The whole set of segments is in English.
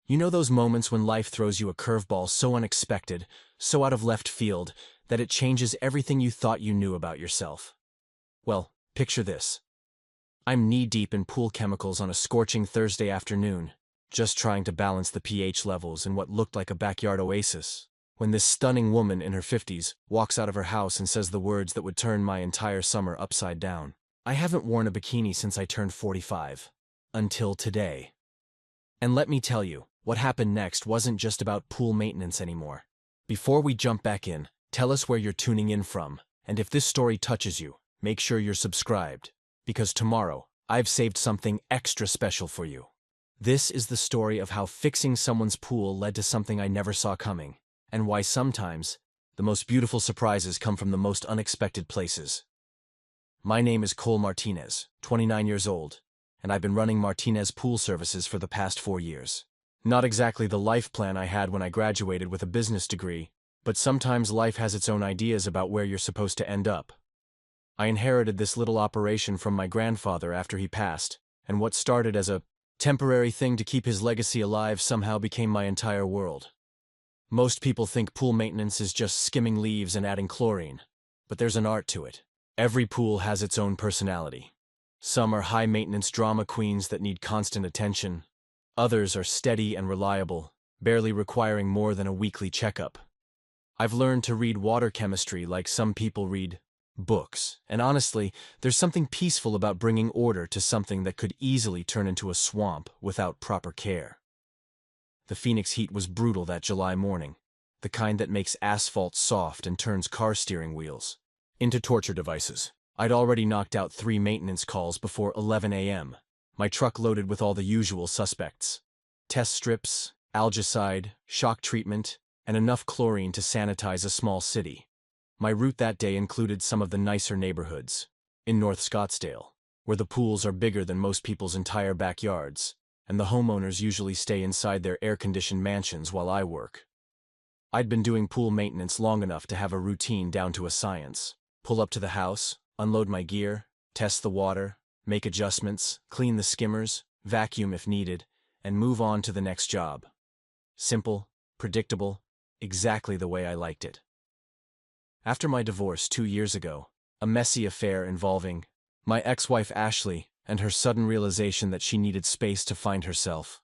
You know those moments when life throws you a curveball so unexpected, so out of left field, that it changes everything you thought you knew about yourself? Well, picture this. I'm knee-deep in pool chemicals on a scorching Thursday afternoon, just trying to balance the pH levels in what looked like a backyard oasis, when this stunning woman in her 50s walks out of her house and says the words that would turn my entire summer upside down. I haven't worn a bikini since I turned 45. Until today. And let me tell you, what happened next wasn't just about pool maintenance anymore. Before we jump back in, tell us where you're tuning in from, and if this story touches you, make sure you're subscribed, because tomorrow, I've saved something extra special for you. This is the story of how fixing someone's pool led to something I never saw coming, and why sometimes, the most beautiful surprises come from the most unexpected places. My name is Cole Martinez, 29 years old, and I've been running Martinez Pool Services for the past 4 years. Not exactly the life plan I had when I graduated with a business degree, but sometimes life has its own ideas about where you're supposed to end up. I inherited this little operation from my grandfather after he passed, and what started as a temporary thing to keep his legacy alive somehow became my entire world. Most people think pool maintenance is just skimming leaves and adding chlorine, but there's an art to it. Every pool has its own personality. Some are high-maintenance drama queens that need constant attention. Others are steady and reliable, barely requiring more than a weekly checkup. I've learned to read water chemistry like some people read books, and honestly, there's something peaceful about bringing order to something that could easily turn into a swamp without proper care. The Phoenix heat was brutal that July morning, the kind that makes asphalt soft and turns car steering wheels into torture devices. I'd already knocked out 3 maintenance calls before 11 a.m., my truck loaded with all the usual suspects: test strips, algicide, shock treatment, and enough chlorine to sanitize a small city. My route that day included some of the nicer neighborhoods, in North Scottsdale, where the pools are bigger than most people's entire backyards, and the homeowners usually stay inside their air-conditioned mansions while I work. I'd been doing pool maintenance long enough to have a routine down to a science. Pull up to the house, unload my gear, test the water, make adjustments, clean the skimmers, vacuum if needed, and move on to the next job. Simple, predictable, exactly the way I liked it. After my divorce 2 years ago, a messy affair involving my ex-wife Ashley and her sudden realization that she needed space to find herself,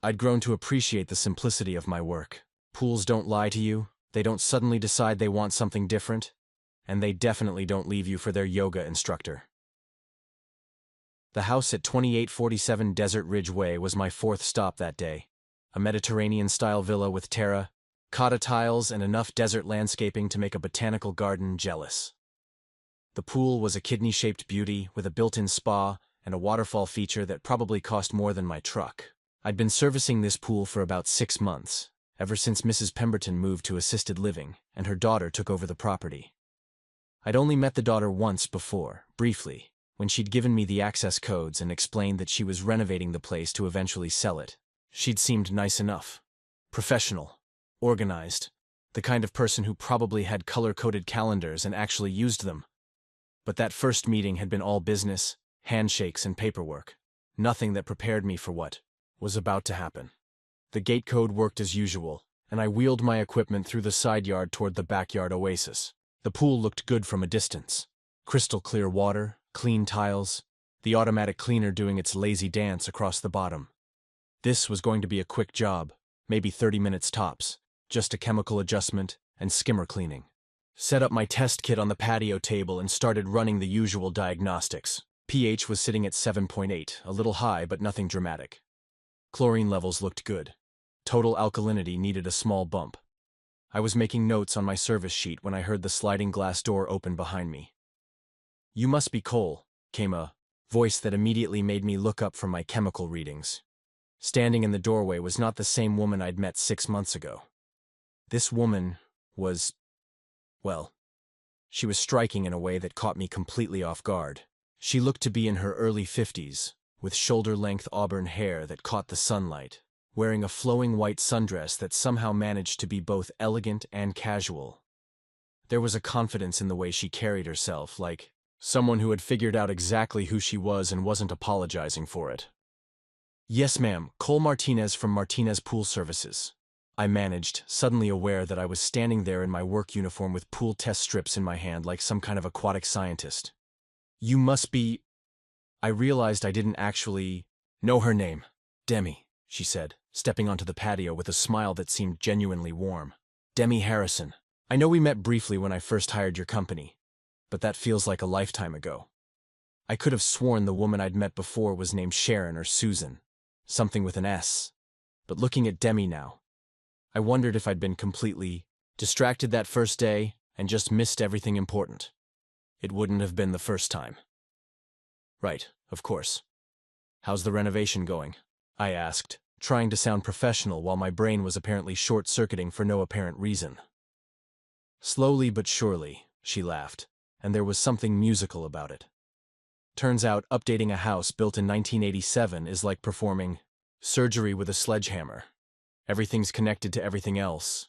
I'd grown to appreciate the simplicity of my work. Pools don't lie to you, they don't suddenly decide they want something different, and they definitely don't leave you for their yoga instructor. The house at 2847 Desert Ridge Way was my 4th stop that day, a Mediterranean-style villa with terra-cotta tiles and enough desert landscaping to make a botanical garden jealous. The pool was a kidney-shaped beauty with a built-in spa and a waterfall feature that probably cost more than my truck. I'd been servicing this pool for about 6 months, ever since Mrs. Pemberton moved to assisted living and her daughter took over the property. I'd only met the daughter once before, briefly, when she'd given me the access codes and explained that she was renovating the place to eventually sell it. She'd seemed nice enough. Professional. Organized. The kind of person who probably had color-coded calendars and actually used them. But that first meeting had been all business, handshakes and paperwork. Nothing that prepared me for what was about to happen. The gate code worked as usual, and I wheeled my equipment through the side yard toward the backyard oasis. The pool looked good from a distance. Crystal clear water, clean tiles, the automatic cleaner doing its lazy dance across the bottom. This was going to be a quick job, maybe 30 minutes tops, just a chemical adjustment and skimmer cleaning. Set up my test kit on the patio table and started running the usual diagnostics. pH was sitting at 7.8, a little high but nothing dramatic. Chlorine levels looked good. Total alkalinity needed a small bump. I was making notes on my service sheet when I heard the sliding glass door open behind me. "You must be Cole," came a voice that immediately made me look up from my chemical readings. Standing in the doorway was not the same woman I'd met 6 months ago. This woman was, well, she was striking in a way that caught me completely off guard. She looked to be in her early 50s, with shoulder-length auburn hair that caught the sunlight, wearing a flowing white sundress that somehow managed to be both elegant and casual. There was a confidence in the way she carried herself, like someone who had figured out exactly who she was and wasn't apologizing for it. Yes, ma'am, Cole Martinez from Martinez Pool Services. I managed, suddenly aware that I was standing there in my work uniform with pool test strips in my hand like some kind of aquatic scientist. You must be… I realized I didn't actually know her name. Demi, she said, stepping onto the patio with a smile that seemed genuinely warm. Demi Harrison. I know we met briefly when I first hired your company, but that feels like a lifetime ago. I could have sworn the woman I'd met before was named Sharon or Susan, something with an S. But looking at Demi now, I wondered if I'd been completely distracted that first day and just missed everything important. It wouldn't have been the first time. Right, of course. How's the renovation going? I asked, trying to sound professional while my brain was apparently short-circuiting for no apparent reason. Slowly but surely, she laughed, and there was something musical about it. Turns out updating a house built in 1987 is like performing surgery with a sledgehammer. Everything's connected to everything else.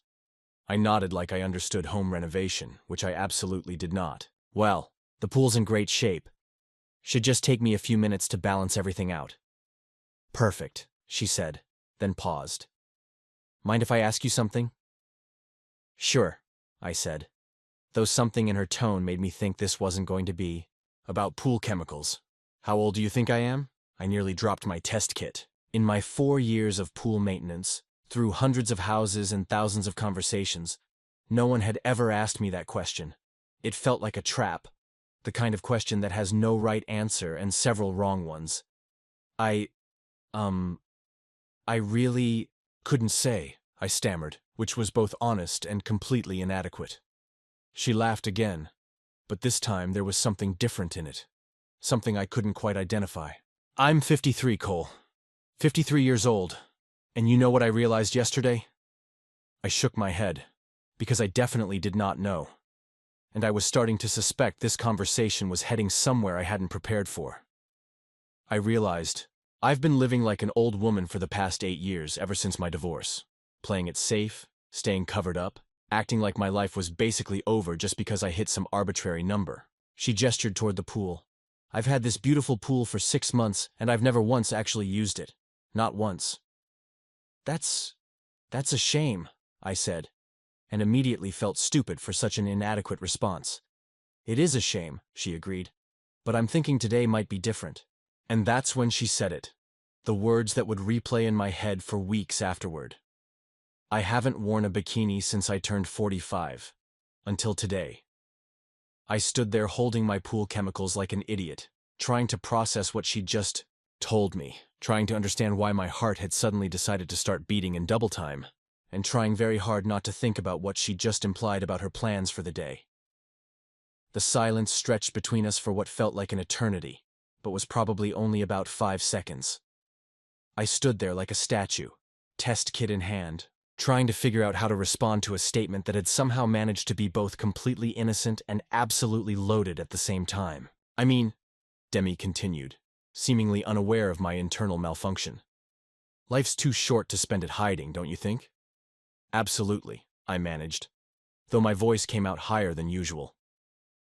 I nodded like I understood home renovation, which I absolutely did not. Well, the pool's in great shape. Should just take me a few minutes to balance everything out. Perfect, she said, then paused. Mind if I ask you something? Sure, I said, though something in her tone made me think this wasn't going to be about pool chemicals. How old do you think I am? I nearly dropped my test kit. In my 4 years of pool maintenance, through hundreds of houses and thousands of conversations, no one had ever asked me that question. It felt like a trap, the kind of question that has no right answer and several wrong ones. I really couldn't say, I stammered, which was both honest and completely inadequate. She laughed again, but this time there was something different in it, something I couldn't quite identify. I'm 53, Cole. 53 years old. And you know what I realized yesterday? I shook my head, because I definitely did not know. And I was starting to suspect this conversation was heading somewhere I hadn't prepared for. I realized I've been living like an old woman for the past 8 years ever since my divorce, playing it safe, staying covered up, acting like my life was basically over just because I hit some arbitrary number. She gestured toward the pool. I've had this beautiful pool for 6 months and I've never once actually used it. Not once. That's a shame, I said, and immediately felt stupid for such an inadequate response. It is a shame, she agreed, but I'm thinking today might be different. And that's when she said it, the words that would replay in my head for weeks afterward. I haven't worn a bikini since I turned 45, until today. I stood there holding my pool chemicals like an idiot, trying to process what she'd just told me, trying to understand why my heart had suddenly decided to start beating in double time, and trying very hard not to think about what she'd just implied about her plans for the day. The silence stretched between us for what felt like an eternity, but was probably only about 5 seconds. I stood there like a statue, test kit in hand, trying to figure out how to respond to a statement that had somehow managed to be both completely innocent and absolutely loaded at the same time. I mean, Demi continued, seemingly unaware of my internal malfunction. Life's too short to spend it hiding, don't you think? Absolutely, I managed, though my voice came out higher than usual.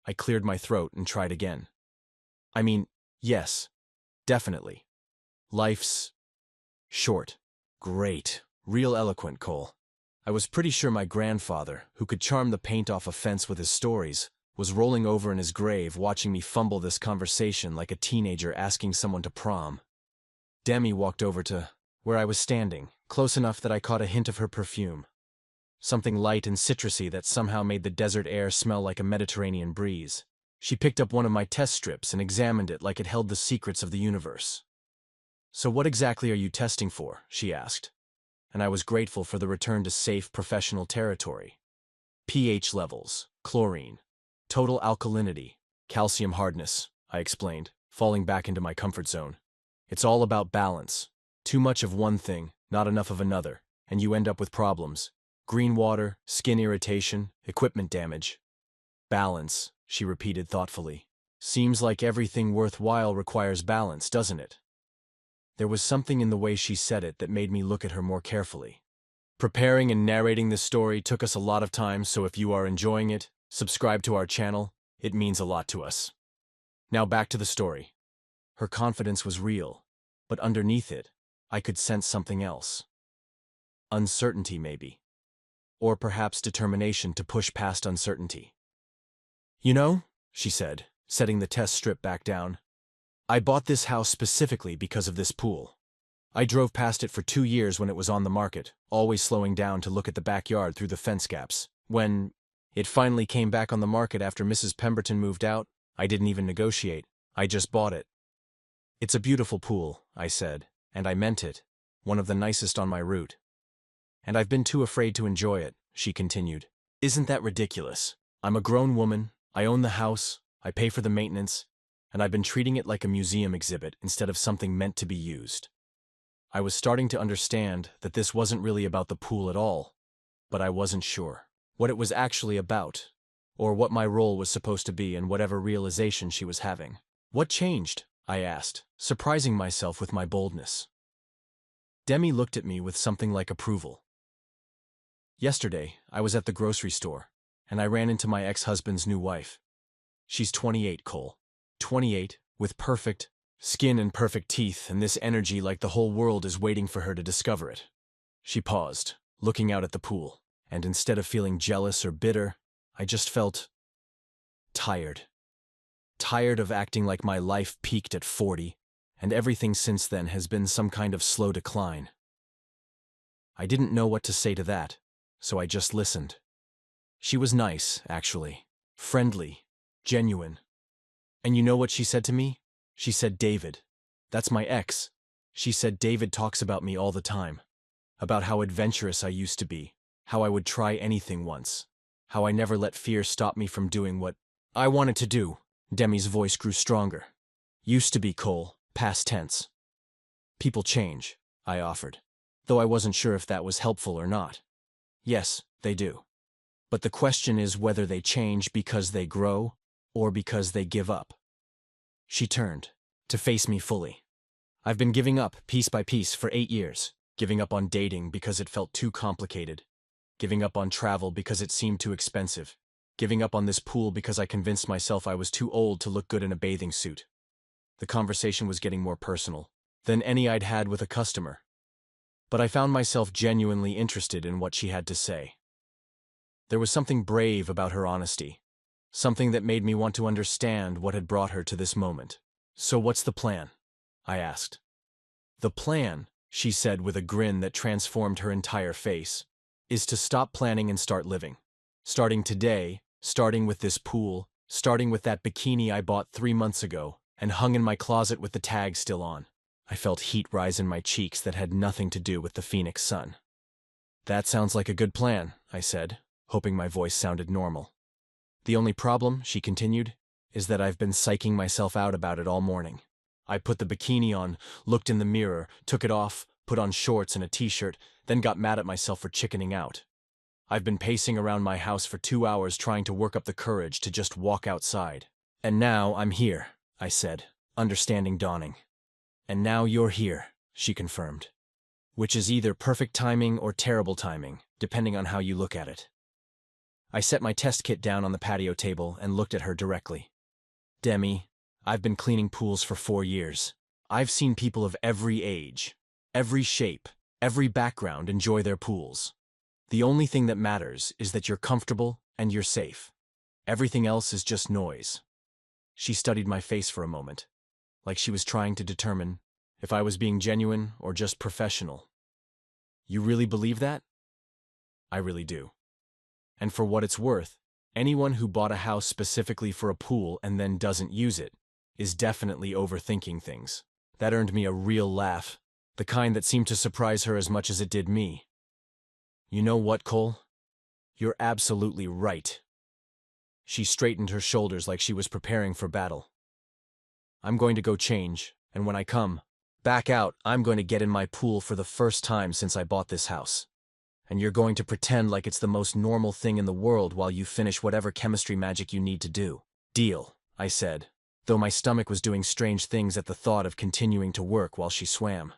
I cleared my throat and tried again. I mean, yes, definitely. Life's short. Great. Real eloquent, Cole. I was pretty sure my grandfather, who could charm the paint off a fence with his stories, was rolling over in his grave watching me fumble this conversation like a teenager asking someone to prom. Demi walked over to where I was standing, close enough that I caught a hint of her perfume. Something light and citrusy that somehow made the desert air smell like a Mediterranean breeze. She picked up one of my test strips and examined it like it held the secrets of the universe. So what exactly are you testing for? She asked, and I was grateful for the return to safe professional territory. pH levels, chlorine, total alkalinity, calcium hardness, I explained, falling back into my comfort zone. It's all about balance. Too much of one thing, not enough of another, and you end up with problems. Green water, skin irritation, equipment damage. Balance, she repeated thoughtfully. Seems like everything worthwhile requires balance, doesn't it? There was something in the way she said it that made me look at her more carefully. Preparing and narrating this story took us a lot of time, so if you are enjoying it, subscribe to our channel. It means a lot to us. Now back to the story. Her confidence was real, but underneath it, I could sense something else. Uncertainty, maybe. Or perhaps determination to push past uncertainty. You know, she said, setting the test strip back down, I bought this house specifically because of this pool. I drove past it for 2 years when it was on the market, always slowing down to look at the backyard through the fence gaps. When it finally came back on the market after Mrs. Pemberton moved out, I didn't even negotiate. I just bought it. It's a beautiful pool, I said, and I meant it, one of the nicest on my route. And I've been too afraid to enjoy it, she continued. Isn't that ridiculous? I'm a grown woman, I own the house, I pay for the maintenance, and I've been treating it like a museum exhibit instead of something meant to be used. I was starting to understand that this wasn't really about the pool at all, but I wasn't sure what it was actually about, or what my role was supposed to be in whatever realization she was having. What changed? I asked, surprising myself with my boldness. Demi looked at me with something like approval. Yesterday, I was at the grocery store, and I ran into my ex-husband's new wife. She's 28, Cole. 28, with perfect skin and perfect teeth, and this energy like the whole world is waiting for her to discover it. She paused, looking out at the pool, and instead of feeling jealous or bitter, I just felt tired. Tired of acting like my life peaked at 40, and everything since then has been some kind of slow decline. I didn't know what to say to that, so I just listened. She was nice, actually. Friendly. Genuine. And you know what she said to me? She said, David. That's my ex. She said David talks about me all the time. About how adventurous I used to be. How I would try anything once. How I never let fear stop me from doing what I wanted to do. Demi's voice grew stronger. Used to be, Cole. Past tense. People change, I offered. Though I wasn't sure if that was helpful or not. Yes, they do. But the question is whether they change because they grow or because they give up. She turned to face me fully. I've been giving up piece by piece for 8 years. Giving up on dating because it felt too complicated. Giving up on travel because it seemed too expensive. Giving up on this pool because I convinced myself I was too old to look good in a bathing suit. The conversation was getting more personal than any I'd had with a customer. But I found myself genuinely interested in what she had to say. There was something brave about her honesty. Something that made me want to understand what had brought her to this moment. So what's the plan? I asked. The plan, she said with a grin that transformed her entire face, is to stop planning and start living. Starting today, starting with this pool, starting with that bikini I bought 3 months ago and hung in my closet with the tag still on. I felt heat rise in my cheeks that had nothing to do with the Phoenix sun. That sounds like a good plan, I said, hoping my voice sounded normal. The only problem, she continued, is that I've been psyching myself out about it all morning. I put the bikini on, looked in the mirror, took it off, put on shorts and a t-shirt, then got mad at myself for chickening out. I've been pacing around my house for 2 hours trying to work up the courage to just walk outside. And now I'm here, I said, understanding dawning. And now you're here, she confirmed. Which is either perfect timing or terrible timing, depending on how you look at it. I set my test kit down on the patio table and looked at her directly. Demi, I've been cleaning pools for 4 years. I've seen people of every age, every shape, every background enjoy their pools. The only thing that matters is that you're comfortable and you're safe. Everything else is just noise. She studied my face for a moment, like she was trying to determine if I was being genuine or just professional. You really believe that? I really do. And for what it's worth, anyone who bought a house specifically for a pool and then doesn't use it is definitely overthinking things. That earned me a real laugh, the kind that seemed to surprise her as much as it did me. You know what, Cole? You're absolutely right. She straightened her shoulders like she was preparing for battle. I'm going to go change, and when I come back out, I'm going to get in my pool for the first time since I bought this house. And you're going to pretend like it's the most normal thing in the world while you finish whatever chemistry magic you need to do. Deal, I said, though my stomach was doing strange things at the thought of continuing to work while she swam.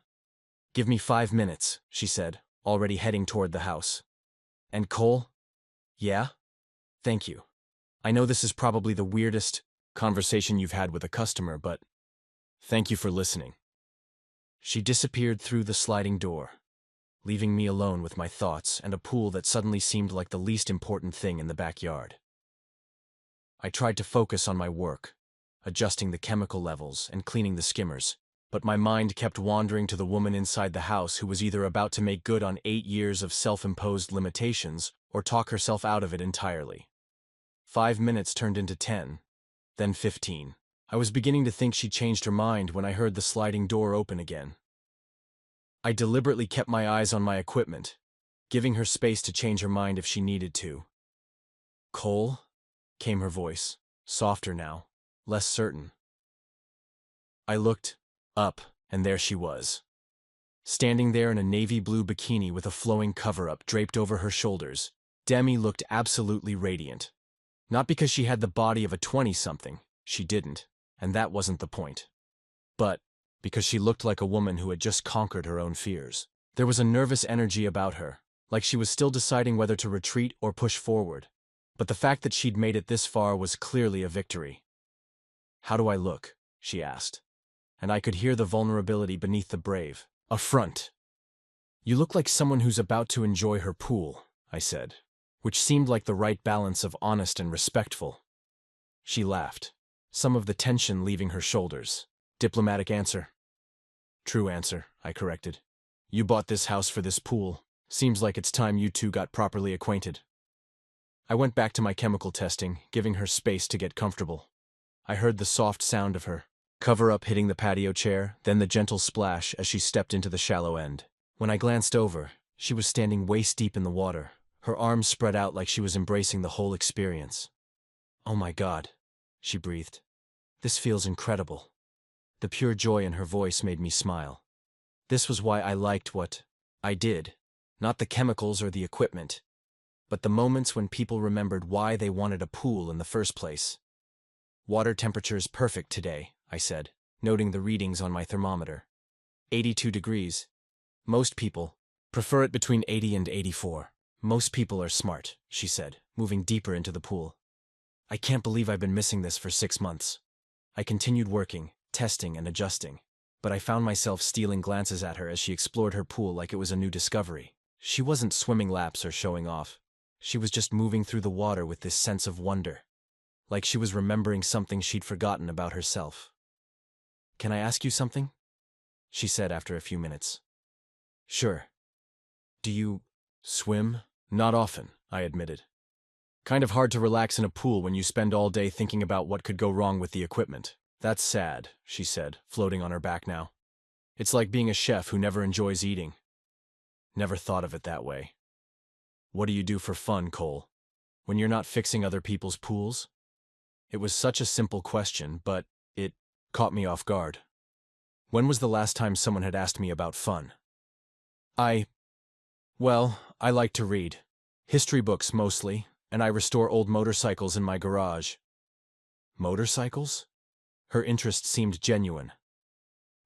Give me 5 minutes, she said, already heading toward the house. And Cole? Yeah? Thank you. I know this is probably the weirdest conversation you've had with a customer, but thank you for listening. She disappeared through the sliding door, leaving me alone with my thoughts and a pool that suddenly seemed like the least important thing in the backyard. I tried to focus on my work, adjusting the chemical levels and cleaning the skimmers, but my mind kept wandering to the woman inside the house who was either about to make good on 8 years of self-imposed limitations or talk herself out of it entirely. 5 minutes turned into 10, then 15. I was beginning to think she'd changed her mind when I heard the sliding door open again. I deliberately kept my eyes on my equipment, giving her space to change her mind if she needed to. "Cole?" came her voice, softer now, less certain. I looked up, and there she was. Standing there in a navy blue bikini with a flowing cover-up draped over her shoulders, Demi looked absolutely radiant. Not because she had the body of a 20-something, she didn't, and that wasn't the point. But because she looked like a woman who had just conquered her own fears. There was a nervous energy about her, like she was still deciding whether to retreat or push forward. But the fact that she'd made it this far was clearly a victory. "How do I look?" she asked. And I could hear the vulnerability beneath the brave. A front. "You look like someone who's about to enjoy her pool," I said, which seemed like the right balance of honest and respectful. She laughed, some of the tension leaving her shoulders. "Diplomatic answer." "True answer," I corrected. "You bought this house for this pool. Seems like it's time you two got properly acquainted." I went back to my chemical testing, giving her space to get comfortable. I heard the soft sound of her cover-up hitting the patio chair, then the gentle splash as she stepped into the shallow end. When I glanced over, she was standing waist-deep in the water, her arms spread out like she was embracing the whole experience. "Oh my God," she breathed. "This feels incredible." The pure joy in her voice made me smile. This was why I liked what I did, not the chemicals or the equipment, but the moments when people remembered why they wanted a pool in the first place. "Water temperature's perfect today," I said, noting the readings on my thermometer. 82 degrees. Most people prefer it between 80 and 84. "Most people are smart," she said, moving deeper into the pool. "I can't believe I've been missing this for 6 months." I continued working, testing and adjusting, but I found myself stealing glances at her as she explored her pool like it was a new discovery. She wasn't swimming laps or showing off. She was just moving through the water with this sense of wonder, like she was remembering something she'd forgotten about herself. "Can I ask you something?" she said after a few minutes. "Sure." "Do you swim?" "Not often," I admitted. "Kind of hard to relax in a pool when you spend all day thinking about what could go wrong with the equipment." "That's sad," she said, floating on her back now. "It's like being a chef who never enjoys eating." "Never thought of it that way." "What do you do for fun, Cole, when you're not fixing other people's pools?" It was such a simple question, but it caught me off guard. When was the last time someone had asked me about fun? Well, I like to read. History books mostly, and I restore old motorcycles in my garage. Motorcycles? Her interest seemed genuine.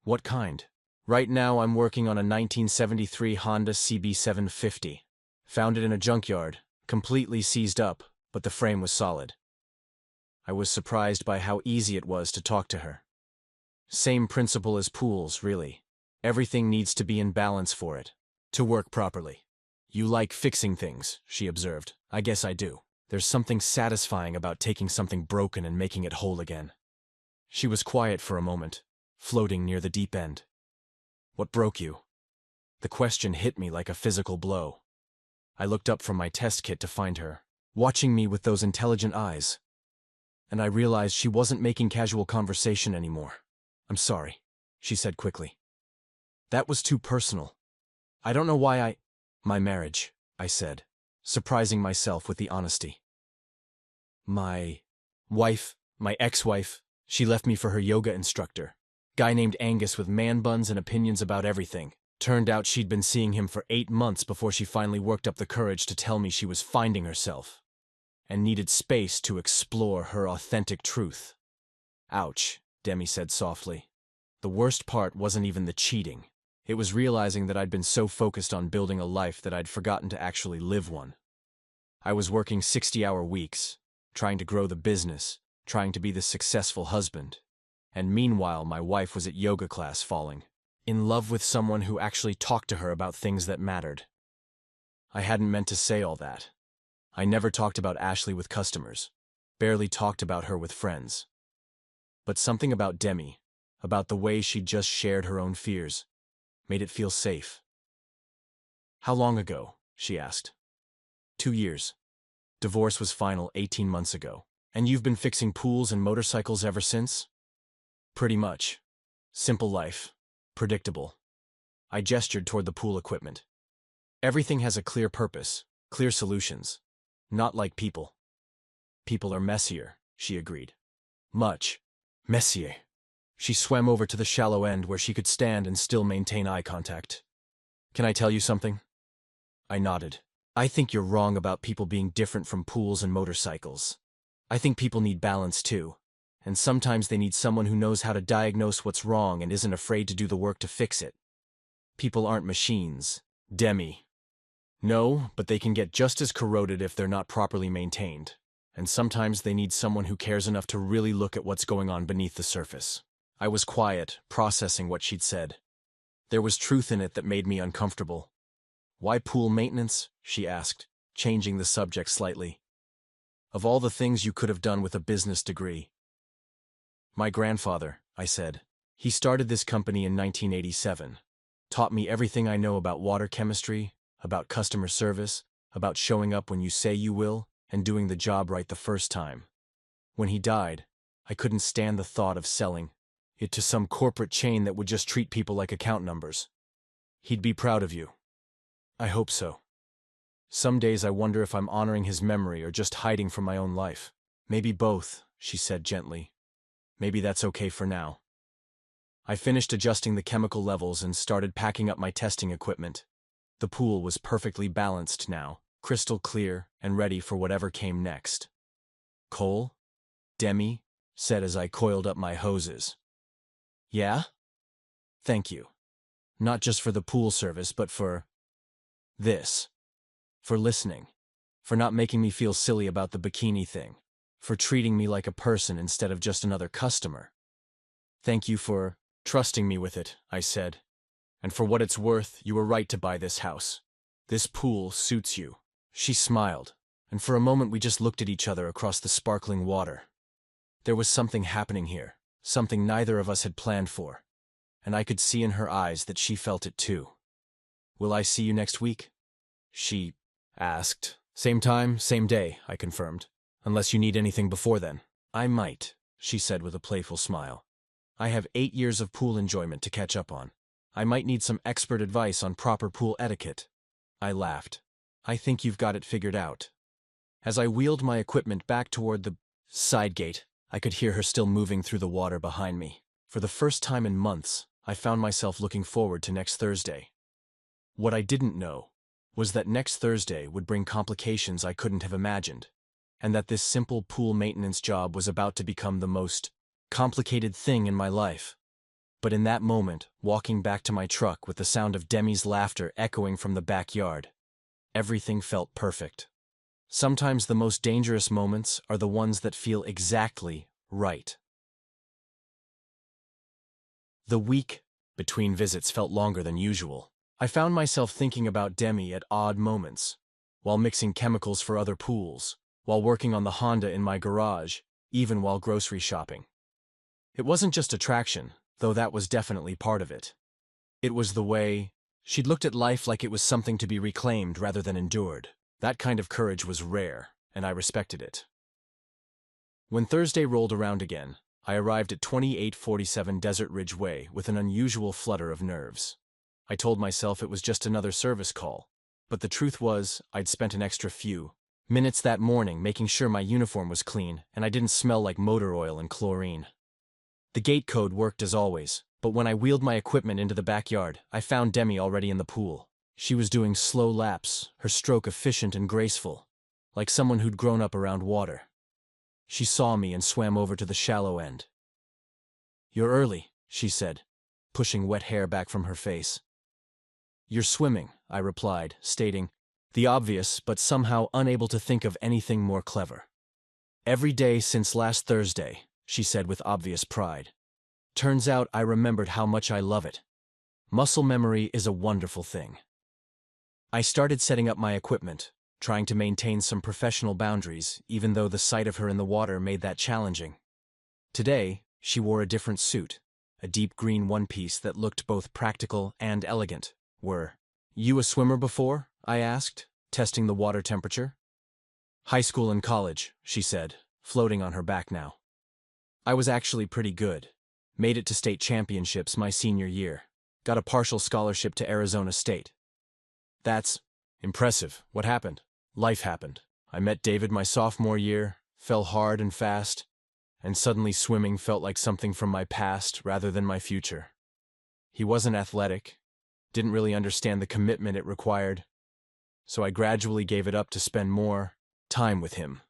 "What kind?" "Right now I'm working on a 1973 Honda CB750. Found it in a junkyard, completely seized up, but the frame was solid." I was surprised by how easy it was to talk to her. Same principle as pools, really. Everything needs to be in balance for it to work properly. "You like fixing things," she observed. "I guess I do. There's something satisfying about taking something broken and making it whole again." She was quiet for a moment, floating near the deep end. "What broke you?" The question hit me like a physical blow. I looked up from my test kit to find her, watching me with those intelligent eyes. And I realized she wasn't making casual conversation anymore. "I'm sorry," she said quickly. "That was too personal. I don't know why My marriage," I said, surprising myself with the honesty. My ex-wife, she left me for her yoga instructor. Guy named Angus with man buns and opinions about everything. Turned out she'd been seeing him for 8 months before she finally worked up the courage to tell me she was finding herself and needed space to explore her authentic truth. "Ouch," Demi said softly. The worst part wasn't even the cheating. It was realizing that I'd been so focused on building a life that I'd forgotten to actually live one. I was working 60-hour weeks, trying to grow the business, trying to be the successful husband. And meanwhile, my wife was at yoga class falling. In love with someone who actually talked to her about things that mattered. I hadn't meant to say all that. I never talked about Ashley with customers, barely talked about her with friends. But something about Demi, about the way she'd just shared her own fears, made it feel safe. "How long ago?" she asked. 2 years. Divorce was final 18 months ago. "And you've been fixing pools and motorcycles ever since?" "Pretty much. Simple life. Predictable." I gestured toward the pool equipment. "Everything has a clear purpose, clear solutions. Not like people." "People are messier," she agreed. "Much. Messier." She swam over to the shallow end where she could stand and still maintain eye contact. "Can I tell you something?" I nodded. "I think you're wrong about people being different from pools and motorcycles. I think people need balance too, and sometimes they need someone who knows how to diagnose what's wrong and isn't afraid to do the work to fix it. People aren't machines. Demi. No, but they can get just as corroded if they're not properly maintained, and sometimes they need someone who cares enough to really look at what's going on beneath the surface." I was quiet, processing what she'd said. There was truth in it that made me uncomfortable. "Why pool maintenance?" she asked, changing the subject slightly. "Of all the things you could have done with a business degree." "My grandfather," I said. "He started this company in 1987. Taught me everything I know about water chemistry, about customer service, about showing up when you say you will, and doing the job right the first time. When he died, I couldn't stand the thought of selling it to some corporate chain that would just treat people like account numbers. He'd be proud of you." "I hope so. Some days I wonder if I'm honoring his memory or just hiding from my own life." "Maybe both," she said gently. "Maybe that's okay for now." I finished adjusting the chemical levels and started packing up my testing equipment. The pool was perfectly balanced now, crystal clear and ready for whatever came next. "Cole?" Demi said as I coiled up my hoses. "Yeah? Thank you. Not just for the pool service, but for this. For listening. For not making me feel silly about the bikini thing. For treating me like a person instead of just another customer. Thank you for trusting me with it," I said. "And for what it's worth, you were right to buy this house. This pool suits you." She smiled, and for a moment we just looked at each other across the sparkling water. There was something happening here, something neither of us had planned for, and I could see in her eyes that she felt it too. "Will I see you next week?" she asked. "Same time, same day," I confirmed. "Unless you need anything before then." "I might," she said with a playful smile. "I have 8 years of pool enjoyment to catch up on. I might need some expert advice on proper pool etiquette." I laughed. "I think you've got it figured out." As I wheeled my equipment back toward the side gate, I could hear her still moving through the water behind me. For the first time in months, I found myself looking forward to next Thursday. What I didn't know was that next Thursday would bring complications I couldn't have imagined, and that this simple pool maintenance job was about to become the most complicated thing in my life. But in that moment, walking back to my truck with the sound of Demi's laughter echoing from the backyard, everything felt perfect. Sometimes the most dangerous moments are the ones that feel exactly right. The week between visits felt longer than usual. I found myself thinking about Demi at odd moments, while mixing chemicals for other pools, while working on the Honda in my garage, even while grocery shopping. It wasn't just attraction, though that was definitely part of it. It was the way she'd looked at life like it was something to be reclaimed rather than endured. That kind of courage was rare, and I respected it. When Thursday rolled around again, I arrived at 2847 Desert Ridge Way with an unusual flutter of nerves. I told myself it was just another service call, but the truth was I'd spent an extra few minutes that morning making sure my uniform was clean and I didn't smell like motor oil and chlorine. The gate code worked as always, but when I wheeled my equipment into the backyard, I found Demi already in the pool. She was doing slow laps, her stroke efficient and graceful, like someone who'd grown up around water. She saw me and swam over to the shallow end. "You're early," she said, pushing wet hair back from her face. "You're swimming," I replied, stating the obvious but somehow unable to think of anything more clever. "Every day since last Thursday," she said with obvious pride. "Turns out I remembered how much I love it." Muscle memory is a wonderful thing. I started setting up my equipment, trying to maintain some professional boundaries, even though the sight of her in the water made that challenging. Today, she wore a different suit, a deep green one-piece that looked both practical and elegant. "Were you a swimmer before?" I asked, testing the water temperature. "High school and college," she said, floating on her back now. "I was actually pretty good. Made it to state championships my senior year. Got a partial scholarship to Arizona State." "That's impressive. What happened?" "Life happened. I met David my sophomore year, fell hard and fast, and suddenly swimming felt like something from my past rather than my future. He wasn't athletic, didn't really understand the commitment it required, so I gradually gave it up to spend more time with him."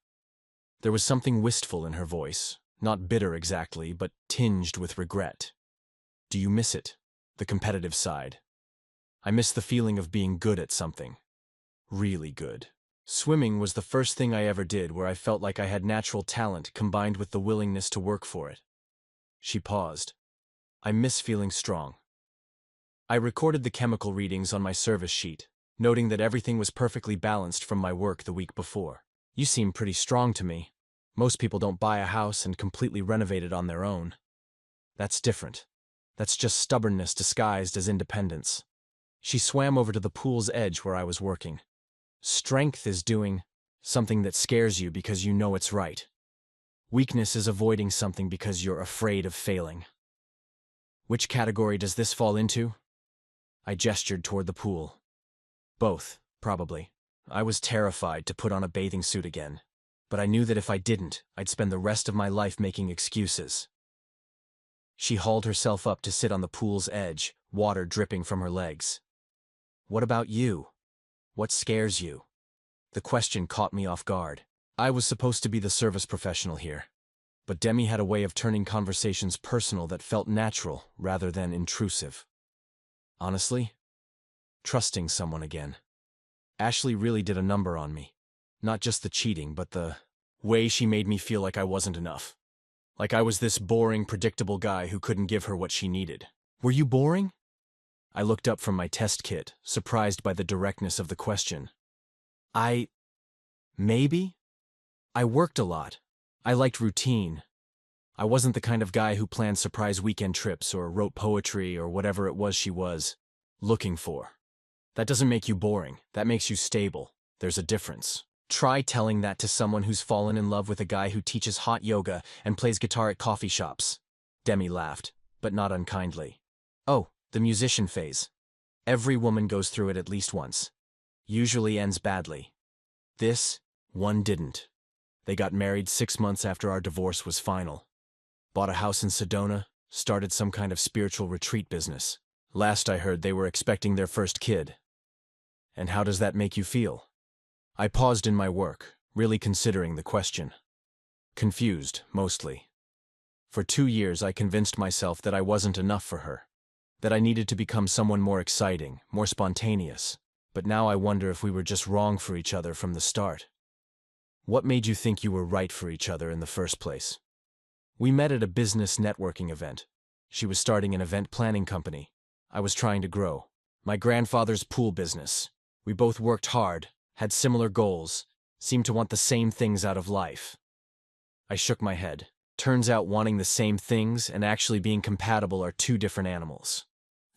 There was something wistful in her voice, not bitter exactly, but tinged with regret. "Do you miss it? The competitive side?" "I miss the feeling of being good at something. Really good. Swimming was the first thing I ever did where I felt like I had natural talent combined with the willingness to work for it." She paused. "I miss feeling strong." I recorded the chemical readings on my service sheet, noting that everything was perfectly balanced from my work the week before. "You seem pretty strong to me. Most people don't buy a house and completely renovate it on their own." "That's different. That's just stubbornness disguised as independence." She swam over to the pool's edge where I was working. "Strength is doing something that scares you because you know it's right. Weakness is avoiding something because you're afraid of failing." "Which category does this fall into?" I gestured toward the pool. "Both, probably. I was terrified to put on a bathing suit again, but I knew that if I didn't, I'd spend the rest of my life making excuses." She hauled herself up to sit on the pool's edge, water dripping from her legs. "What about you? What scares you?" The question caught me off guard. I was supposed to be the service professional here, but Demi had a way of turning conversations personal that felt natural rather than intrusive. "Honestly, trusting someone again. Ashley really did a number on me. Not just the cheating, but the way she made me feel like I wasn't enough. Like I was this boring, predictable guy who couldn't give her what she needed." "Were you boring?" I looked up from my test kit, surprised by the directness of the question. Maybe? I worked a lot. I liked routine. I wasn't the kind of guy who planned surprise weekend trips or wrote poetry or whatever it was she was looking for. That doesn't make you boring. That makes you stable. There's a difference. Try telling that to someone who's fallen in love with a guy who teaches hot yoga and plays guitar at coffee shops. Demi laughed, but not unkindly. "Oh, the musician phase. Every woman goes through it at least once. Usually ends badly. This one didn't. They got married 6 months after our divorce was final. Bought a house in Sedona, started some kind of spiritual retreat business. Last I heard, they were expecting their first kid." "And how does that make you feel?" I paused in my work, really considering the question. Confused, mostly. For 2 years I convinced myself that I wasn't enough for her, that I needed to become someone more exciting, more spontaneous. But now I wonder if we were just wrong for each other from the start. "What made you think you were right for each other in the first place?" "We met at a business networking event. She was starting an event planning company. I was trying to grow my grandfather's pool business. We both worked hard, had similar goals, seemed to want the same things out of life." I shook my head. Turns out wanting the same things and actually being compatible are two different animals.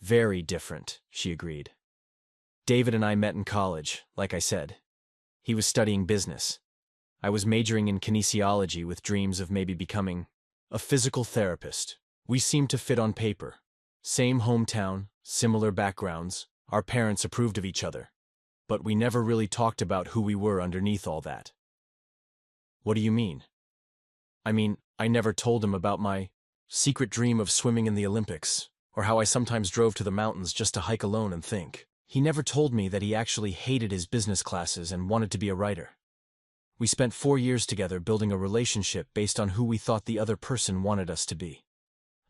"Very different," she agreed. "David and I met in college, like I said. He was studying business. I was majoring in kinesiology with dreams of maybe becoming a physical therapist. We seemed to fit on paper. Same hometown, similar backgrounds, our parents approved of each other. But we never really talked about who we were underneath all that." "What do you mean?" "I mean, I never told him about my secret dream of swimming in the Olympics, or how I sometimes drove to the mountains just to hike alone and think. He never told me that he actually hated his business classes and wanted to be a writer. We spent 4 years together building a relationship based on who we thought the other person wanted us to be.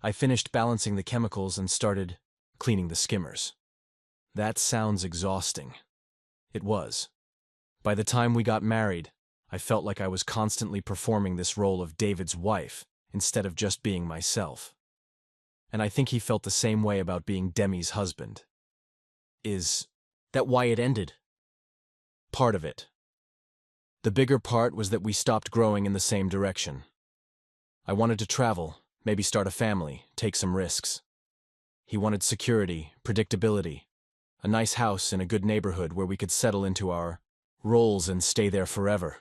I finished balancing the chemicals and started cleaning the skimmers." That sounds exhausting. It was. By the time we got married, I felt like I was constantly performing this role of David's wife instead of just being myself. And I think he felt the same way about being Demi's husband. Is that why it ended? Part of it. The bigger part was that we stopped growing in the same direction. I wanted to travel, maybe start a family, take some risks. He wanted security, predictability, a nice house in a good neighborhood where we could settle into our roles and stay there forever.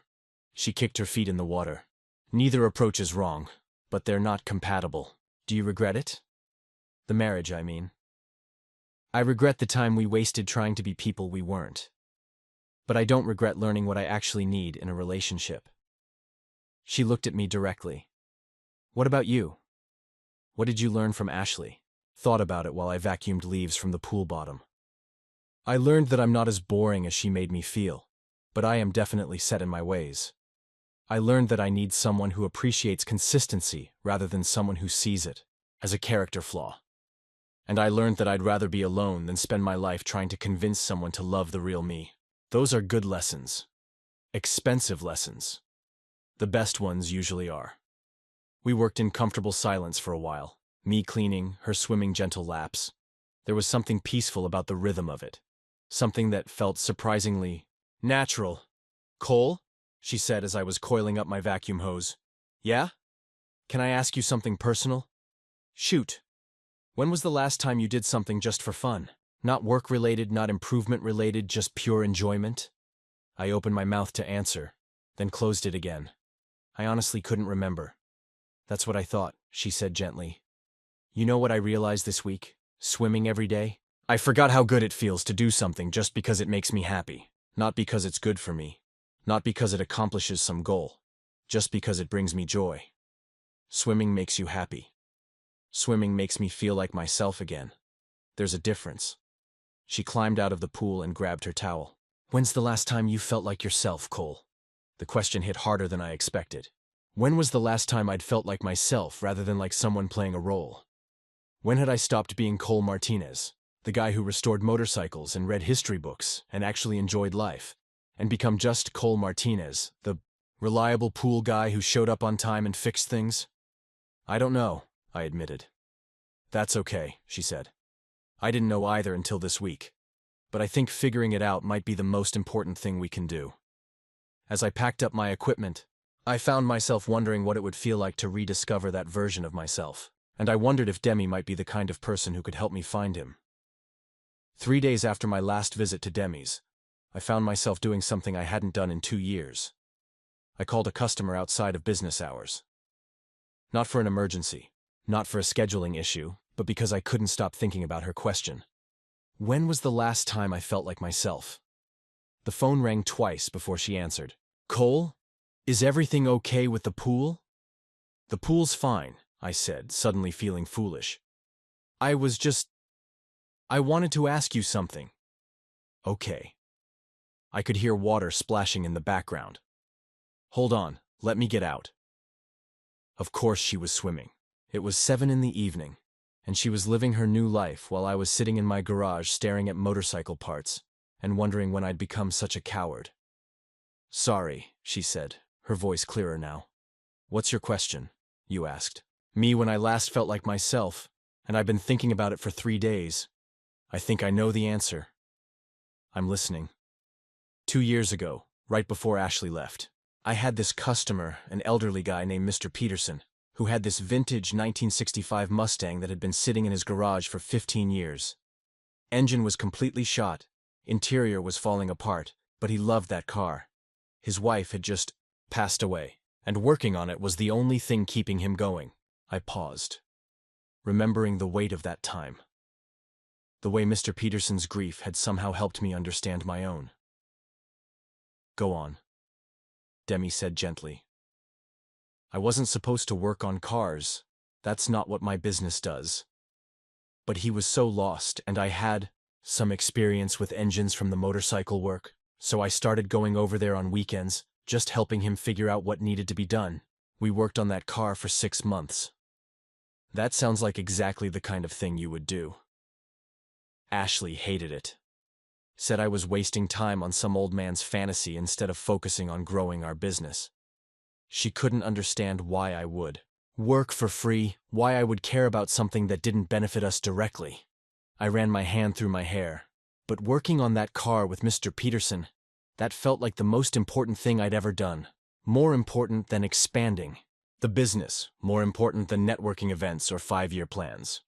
She kicked her feet in the water. Neither approach is wrong, but they're not compatible. Do you regret it? The marriage, I mean. I regret the time we wasted trying to be people we weren't. But I don't regret learning what I actually need in a relationship. She looked at me directly. What about you? What did you learn from Ashley? Thought about it while I vacuumed leaves from the pool bottom. I learned that I'm not as boring as she made me feel, but I am definitely set in my ways. I learned that I need someone who appreciates consistency rather than someone who sees it as a character flaw. And I learned that I'd rather be alone than spend my life trying to convince someone to love the real me. Those are good lessons. Expensive lessons. The best ones usually are. We worked in comfortable silence for a while, me cleaning, her swimming gentle laps. There was something peaceful about the rhythm of it. Something that felt surprisingly natural. Cole? She said as I was coiling up my vacuum hose. Yeah? Can I ask you something personal? Shoot. When was the last time you did something just for fun? Not work-related, not improvement-related, just pure enjoyment? I opened my mouth to answer, then closed it again. I honestly couldn't remember. That's what I thought, she said gently. You know what I realized this week? Swimming every day? I forgot how good it feels to do something just because it makes me happy. Not because it's good for me. Not because it accomplishes some goal. Just because it brings me joy. Swimming makes you happy. Swimming makes me feel like myself again. There's a difference. She climbed out of the pool and grabbed her towel. When's the last time you felt like yourself, Cole? The question hit harder than I expected. When was the last time I'd felt like myself rather than like someone playing a role? When had I stopped being Cole Martinez, the guy who restored motorcycles and read history books and actually enjoyed life, and become just Cole Martinez, the reliable pool guy who showed up on time and fixed things? I don't know, I admitted. That's okay, she said. I didn't know either until this week, but I think figuring it out might be the most important thing we can do. As I packed up my equipment, I found myself wondering what it would feel like to rediscover that version of myself, and I wondered if Demi might be the kind of person who could help me find him. 3 days after my last visit to Demi's, I found myself doing something I hadn't done in 2 years. I called a customer outside of business hours. Not for an emergency, not for a scheduling issue, but because I couldn't stop thinking about her question. When was the last time I felt like myself? The phone rang twice before she answered. Cole? Is everything okay with the pool? The pool's fine, I said, suddenly feeling foolish. I wanted to ask you something. Okay. I could hear water splashing in the background. Hold on, let me get out. Of course she was swimming. It was 7 in the evening, and she was living her new life while I was sitting in my garage staring at motorcycle parts and wondering when I'd become such a coward. Sorry, she said, her voice clearer now. What's your question? You asked. Me when I last felt like myself, and I've been thinking about it for 3 days. I think I know the answer. I'm listening. 2 years ago, right before Ashley left, I had this customer, an elderly guy named Mr. Peterson, who had this vintage 1965 Mustang that had been sitting in his garage for 15 years. Engine was completely shot, interior was falling apart, but he loved that car. His wife had just passed away, and working on it was the only thing keeping him going. I paused, remembering the weight of that time. The way Mr. Peterson's grief had somehow helped me understand my own. Go on, Demi said gently. I wasn't supposed to work on cars. That's not what my business does. But he was so lost, and I had some experience with engines from the motorcycle work, so I started going over there on weekends, just helping him figure out what needed to be done. We worked on that car for 6 months. That sounds like exactly the kind of thing you would do. Ashley hated it. Said I was wasting time on some old man's fantasy instead of focusing on growing our business. She couldn't understand why I would, Work for free, why I would care about something that didn't benefit us directly. I ran my hand through my hair. But working on that car with Mr. Peterson, that felt like the most important thing I'd ever done. More important than expanding the business, more important than networking events or 5-year plans.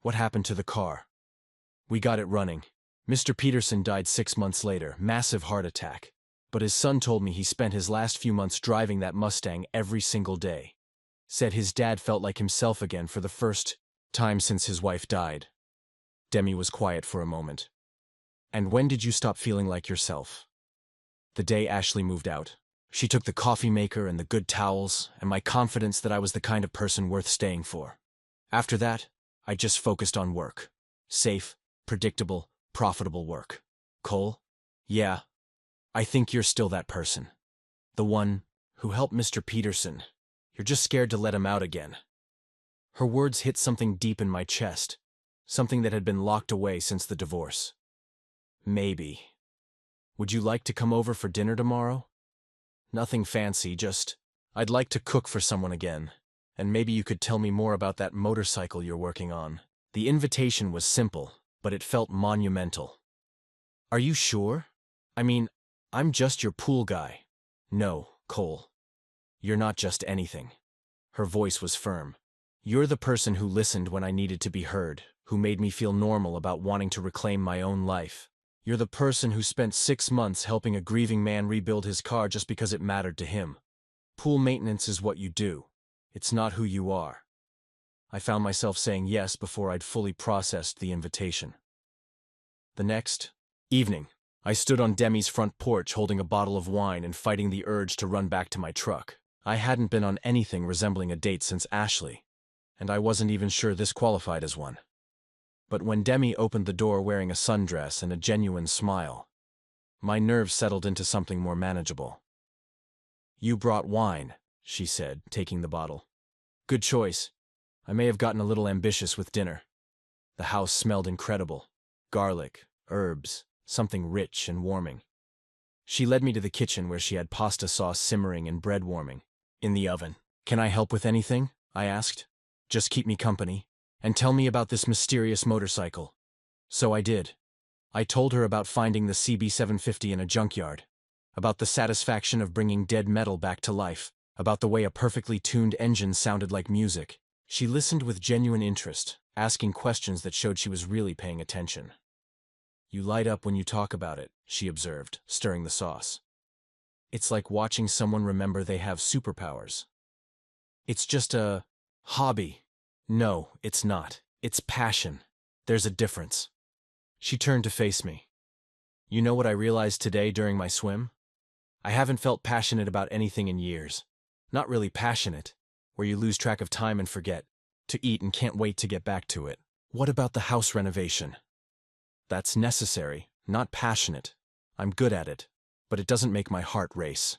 What happened to the car? We got it running. Mr. Peterson died 6 months later, massive heart attack. But his son told me he spent his last few months driving that Mustang every single day. Said his dad felt like himself again for the first time since his wife died. Demi was quiet for a moment. And when did you stop feeling like yourself? The day Ashley moved out. She took the coffee maker and the good towels, and my confidence that I was the kind of person worth staying for. After that, I just focused on work. Safe, predictable, profitable work. Cole? Yeah, I think you're still that person. The one who helped Mr. Peterson. You're just scared to let him out again. Her words hit something deep in my chest, something that had been locked away since the divorce. Maybe. Would you like to come over for dinner tomorrow? Nothing fancy, just, I'd like to cook for someone again, and maybe you could tell me more about that motorcycle you're working on. The invitation was simple, but it felt monumental. Are you sure? I mean, I'm just your pool guy. No, Cole. You're not just anything. Her voice was firm. You're the person who listened when I needed to be heard, who made me feel normal about wanting to reclaim my own life. You're the person who spent 6 months helping a grieving man rebuild his car just because it mattered to him. Pool maintenance is what you do. It's not who you are. I found myself saying yes before I'd fully processed the invitation. The next evening, I stood on Demi's front porch holding a bottle of wine and fighting the urge to run back to my truck. I hadn't been on anything resembling a date since Ashley, and I wasn't even sure this qualified as one. But when Demi opened the door wearing a sundress and a genuine smile, my nerves settled into something more manageable. You brought wine, she said, taking the bottle. Good choice. I may have gotten a little ambitious with dinner. The house smelled incredible. Garlic, herbs, something rich and warming. She led me to the kitchen where she had pasta sauce simmering and bread warming in the oven. Can I help with anything? I asked. Just keep me company. And tell me about this mysterious motorcycle. So I did. I told her about finding the CB750 in a junkyard, about the satisfaction of bringing dead metal back to life, about the way a perfectly tuned engine sounded like music. She listened with genuine interest, asking questions that showed she was really paying attention. You light up when you talk about it, she observed, stirring the sauce. It's like watching someone remember they have superpowers. It's just a hobby. No, it's not. It's passion. There's a difference. She turned to face me. You know what I realized today during my swim? I haven't felt passionate about anything in years. Not really passionate, where you lose track of time and forget to eat and can't wait to get back to it. What about the house renovation? That's necessary, not passionate. I'm good at it, but it doesn't make my heart race.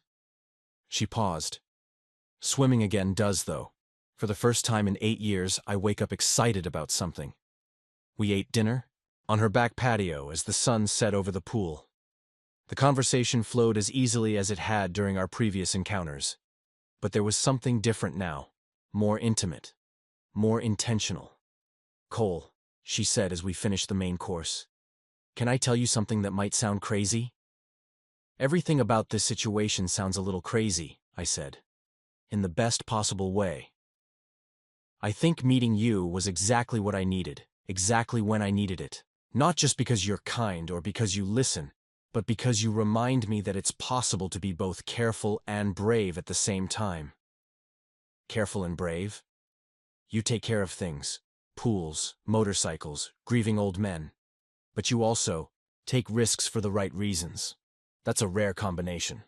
She paused. Swimming again does, though. For the first time in 8 years, I wake up excited about something. We ate dinner on her back patio as the sun set over the pool. The conversation flowed as easily as it had during our previous encounters. But there was something different now, more intimate, more intentional. Cole, she said as we finished the main course. Can I tell you something that might sound crazy? Everything about this situation sounds a little crazy, I said. In the best possible way. I think meeting you was exactly what I needed, exactly when I needed it. Not just because you're kind or because you listen, but because you remind me that it's possible to be both careful and brave at the same time. Careful and brave? You take care of things, pools, motorcycles, grieving old men. But you also take risks for the right reasons. That's a rare combination.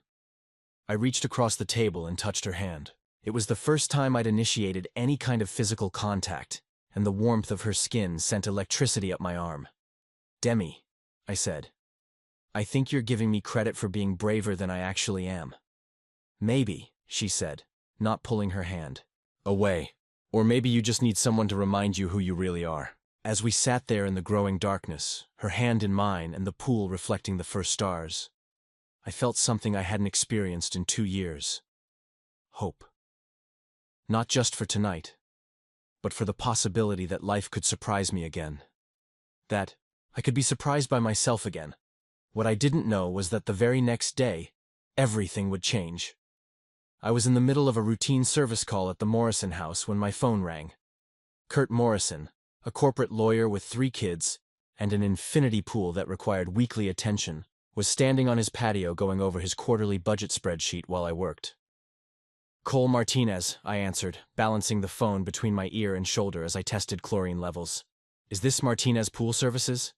I reached across the table and touched her hand. It was the first time I'd initiated any kind of physical contact, and the warmth of her skin sent electricity up my arm. Demi, I said. I think you're giving me credit for being braver than I actually am. Maybe, she said, not pulling her hand away. Or maybe you just need someone to remind you who you really are. As we sat there in the growing darkness, her hand in mine and the pool reflecting the first stars, I felt something I hadn't experienced in 2 years. Hope. Not just for tonight, but for the possibility that life could surprise me again. That I could be surprised by myself again. What I didn't know was that the very next day, everything would change. I was in the middle of a routine service call at the Morrison house when my phone rang. Kurt Morrison, a corporate lawyer with 3 kids and an infinity pool that required weekly attention, was standing on his patio going over his quarterly budget spreadsheet while I worked. "Cole Martinez," I answered, balancing the phone between my ear and shoulder as I tested chlorine levels. "Is this Martinez Pool Services?"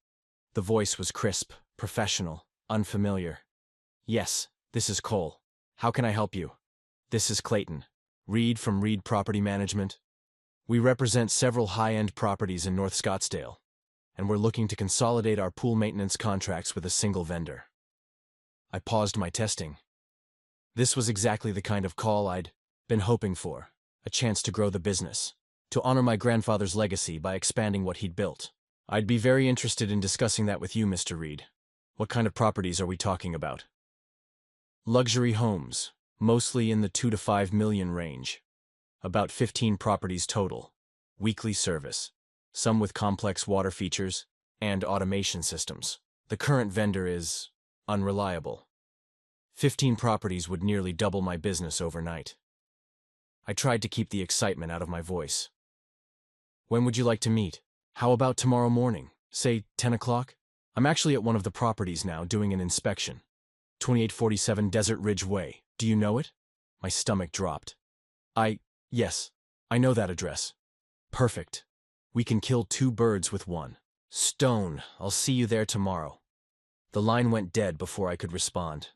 The voice was crisp, professional, unfamiliar. "Yes, this is Cole. How can I help you?" "This is Clayton. Reed from Reed Property Management. We represent several high-end properties in North Scottsdale, and we're looking to consolidate our pool maintenance contracts with a single vendor." I paused my testing. This was exactly the kind of call I'd been hoping for, a chance to grow the business, to honor my grandfather's legacy by expanding what he'd built. "I'd be very interested in discussing that with you, Mr. Reed. What kind of properties are we talking about?" "Luxury homes, mostly in the 2 to 5 million range. About 15 properties total. Weekly service, some with complex water features and automation systems. The current vendor is unreliable. 15 properties would nearly double my business overnight." I tried to keep the excitement out of my voice. "When would you like to meet? How about tomorrow morning, say 10 o'clock? I'm actually at one of the properties now doing an inspection. 2847 Desert Ridge Way. Do you know it?" My stomach dropped. Yes, I know that address." "Perfect. We can kill 2 birds with 1 stone. I'll see you there tomorrow." The line went dead before I could respond.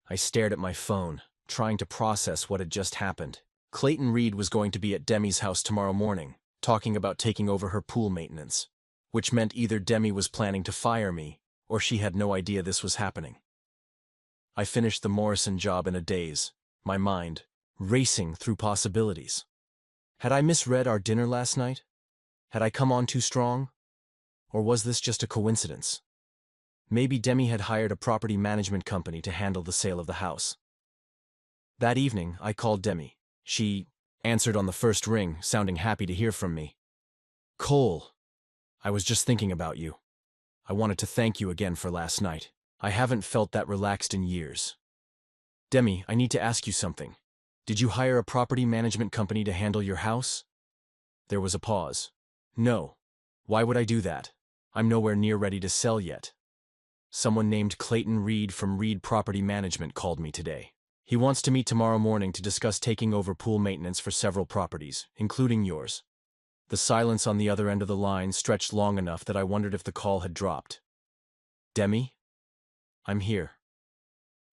I stared at my phone, trying to process what had just happened. Clayton Reed was going to be at Demi's house tomorrow morning, talking about taking over her pool maintenance, which meant either Demi was planning to fire me, or she had no idea this was happening. I finished the Morrison job in a daze, my mind racing through possibilities. Had I misread our dinner last night? Had I come on too strong? Or was this just a coincidence? Maybe Demi had hired a property management company to handle the sale of the house. That evening, I called Demi. She answered on the first ring, sounding happy to hear from me. "Cole, I was just thinking about you. I wanted to thank you again for last night. I haven't felt that relaxed in years." "Demi, I need to ask you something. Did you hire a property management company to handle your house?" There was a pause. "No. Why would I do that? I'm nowhere near ready to sell yet. Someone named Clayton Reed from Reed Property Management called me today. He wants to meet tomorrow morning to discuss taking over pool maintenance for several properties, including yours." The silence on the other end of the line stretched long enough that I wondered if the call had dropped. "Demi? I'm here.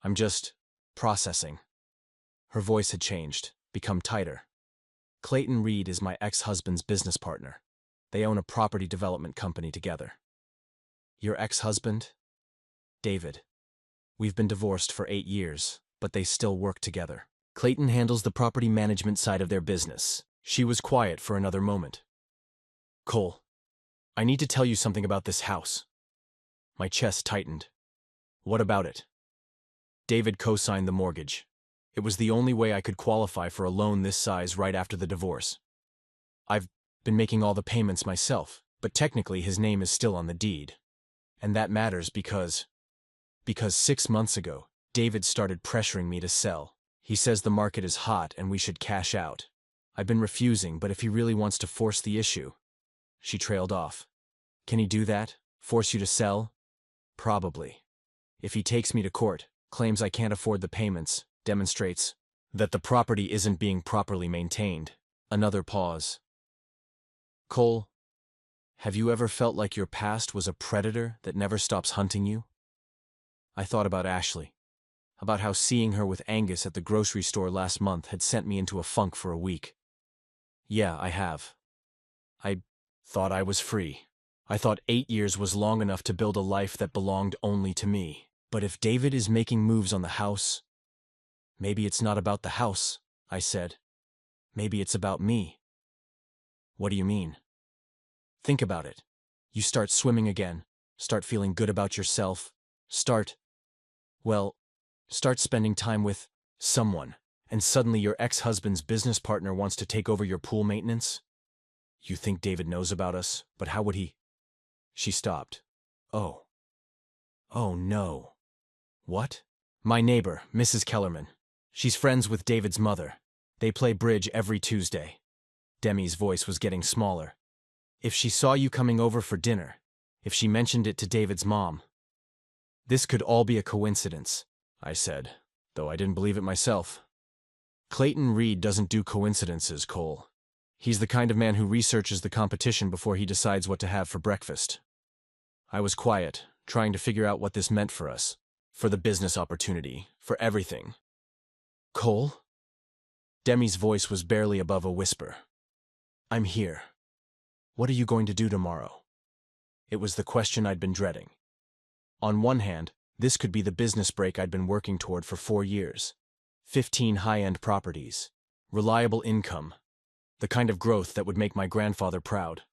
I'm just processing." Her voice had changed, become tighter. "Clayton Reed is my ex-husband's business partner. They own a property development company together." "Your ex-husband?" "David. We've been divorced for 8 years, but they still work together. Clayton handles the property management side of their business." She was quiet for another moment. "Cole, I need to tell you something about this house." My chest tightened. "What about it?" "David co-signed the mortgage. It was the only way I could qualify for a loan this size right after the divorce. I've been making all the payments myself, but technically his name is still on the deed. And that matters because 6 months ago, David started pressuring me to sell. He says the market is hot and we should cash out. I've been refusing, but if he really wants to force the issue..." She trailed off. "Can he do that? Force you to sell?" "Probably. If he takes me to court, claims I can't afford the payments, demonstrates that the property isn't being properly maintained." Another pause. "Cole, have you ever felt like your past was a predator that never stops hunting you?" I thought about Ashley, about how seeing her with Angus at the grocery store last month had sent me into a funk for a week. "Yeah, I have. I thought I was free. I thought 8 years was long enough to build a life that belonged only to me. But if David is making moves on the house..." "Maybe it's not about the house," I said. "Maybe it's about me." "What do you mean?" "Think about it. You start swimming again, start feeling good about yourself, start spending time with someone, And suddenly your ex-husband's business partner wants to take over your pool maintenance? You think David knows about us, but how would he? She stopped. Oh. Oh no. What? My neighbor, Mrs. Kellerman. She's friends with David's mother. They play bridge every Tuesday. Demi's voice was getting smaller. If she saw you coming over for dinner, if she mentioned it to David's mom. This could all be a coincidence, I said, though I didn't believe it myself. Clayton Reed doesn't do coincidences, Cole. He's the kind of man who researches the competition before he decides what to have for breakfast. I was quiet, trying to figure out what this meant for us, for the business opportunity, for everything. Cole? Demi's voice was barely above a whisper. I'm here. What are you going to do tomorrow? It was the question I'd been dreading. On one hand, this could be the business break I'd been working toward for 4 years. 15 high-end properties, reliable income, the kind of growth that would make my grandfather proud.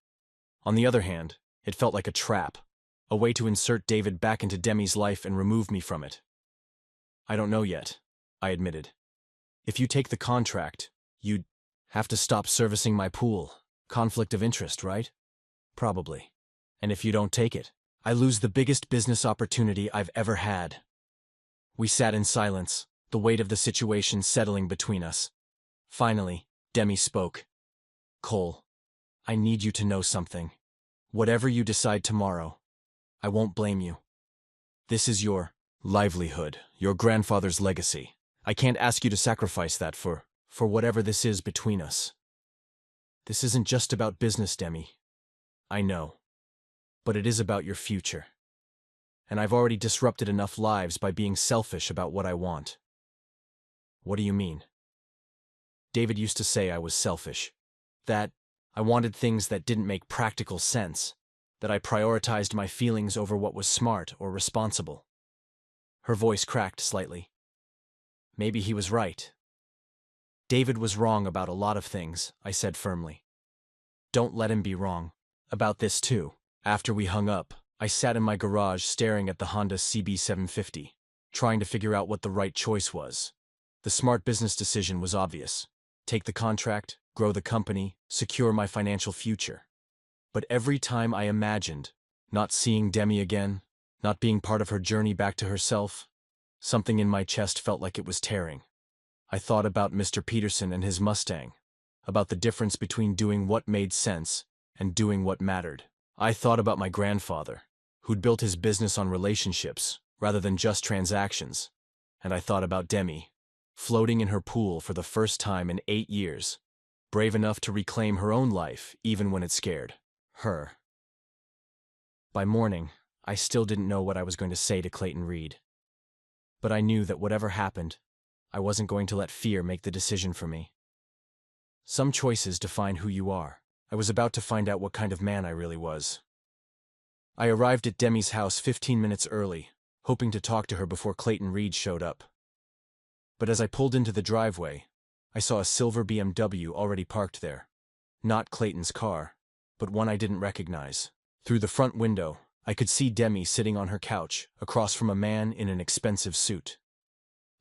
On the other hand, it felt like a trap, a way to insert David back into Demi's life and remove me from it. I don't know yet, I admitted. If you take the contract, you'd have to stop servicing my pool. Conflict of interest, right? Probably. And if you don't take it, I lose the biggest business opportunity I've ever had. We sat in silence, the weight of the situation settling between us. Finally, Demi spoke. Cole, I need you to know something. Whatever you decide tomorrow, I won't blame you. This is your livelihood, your grandfather's legacy. I can't ask you to sacrifice that for whatever this is between us. This isn't just about business, Demi. I know. But it is about your future. And I've already disrupted enough lives by being selfish about what I want. What do you mean? David used to say I was selfish. That I wanted things that didn't make practical sense. That I prioritized my feelings over what was smart or responsible. Her voice cracked slightly. Maybe he was right. David was wrong about a lot of things, I said firmly. Don't let him be wrong. About this too. After we hung up, I sat in my garage staring at the Honda CB750, trying to figure out what the right choice was. The smart business decision was obvious. Take the contract, grow the company, secure my financial future. But every time I imagined not seeing Demi again, not being part of her journey back to herself, something in my chest felt like it was tearing. I thought about Mr. Peterson and his Mustang, about the difference between doing what made sense and doing what mattered. I thought about my grandfather, who'd built his business on relationships rather than just transactions. And I thought about Demi, floating in her pool for the first time in 8 years, brave enough to reclaim her own life even when it scared her. By morning, I still didn't know what I was going to say to Clayton Reed. But I knew that whatever happened, I wasn't going to let fear make the decision for me. Some choices define who you are. I was about to find out what kind of man I really was. I arrived at Demi's house 15 minutes early, hoping to talk to her before Clayton Reed showed up. But as I pulled into the driveway, I saw a silver BMW already parked there. Not Clayton's car, but one I didn't recognize. Through the front window, I could see Demi sitting on her couch, across from a man in an expensive suit.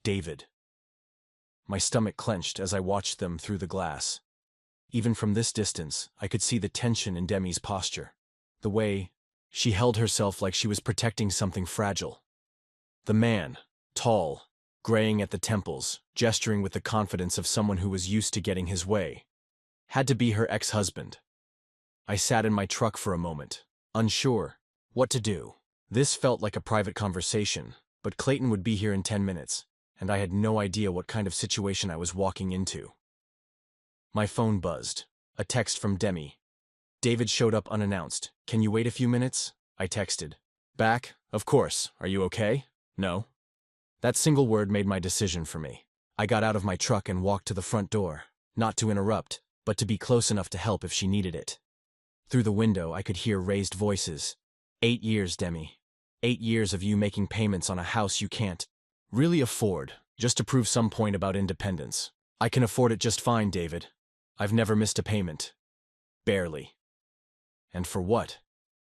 David. My stomach clenched as I watched them through the glass. Even from this distance, I could see the tension in Demi's posture, the way she held herself like she was protecting something fragile. The man, tall, graying at the temples, gesturing with the confidence of someone who was used to getting his way, had to be her ex-husband. I sat in my truck for a moment, unsure what to do. This felt like a private conversation, but Clayton would be here in 10 minutes, and I had no idea what kind of situation I was walking into. My phone buzzed. A text from Demi. David showed up unannounced. Can you wait a few minutes? I texted. Back? Of course. Are you okay? No. That single word made my decision for me. I got out of my truck and walked to the front door, not to interrupt, but to be close enough to help if she needed it. Through the window, I could hear raised voices. 8 years, Demi. 8 years of you making payments on a house you can't really afford, just to prove some point about independence. I can afford it just fine, David. I've never missed a payment. Barely. And for what?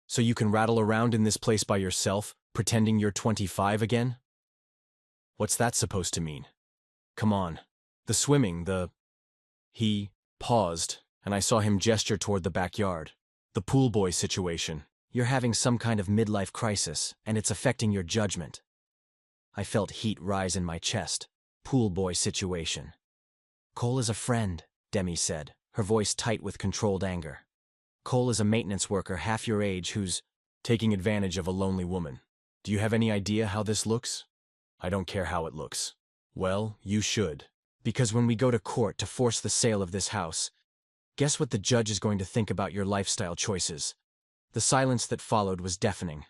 So you can rattle around in this place by yourself, pretending you're 25 again? What's that supposed to mean? Come on. The swimming, He paused, and I saw him gesture toward the backyard. The pool boy situation. You're having some kind of midlife crisis, and it's affecting your judgment. I felt heat rise in my chest. Pool boy situation. Cole is a friend, Demi said, her voice tight with controlled anger. Cole is a maintenance worker half your age who's taking advantage of a lonely woman. Do you have any idea how this looks? I don't care how it looks. Well, you should. Because when we go to court to force the sale of this house, guess what the judge is going to think about your lifestyle choices? The silence that followed was deafening.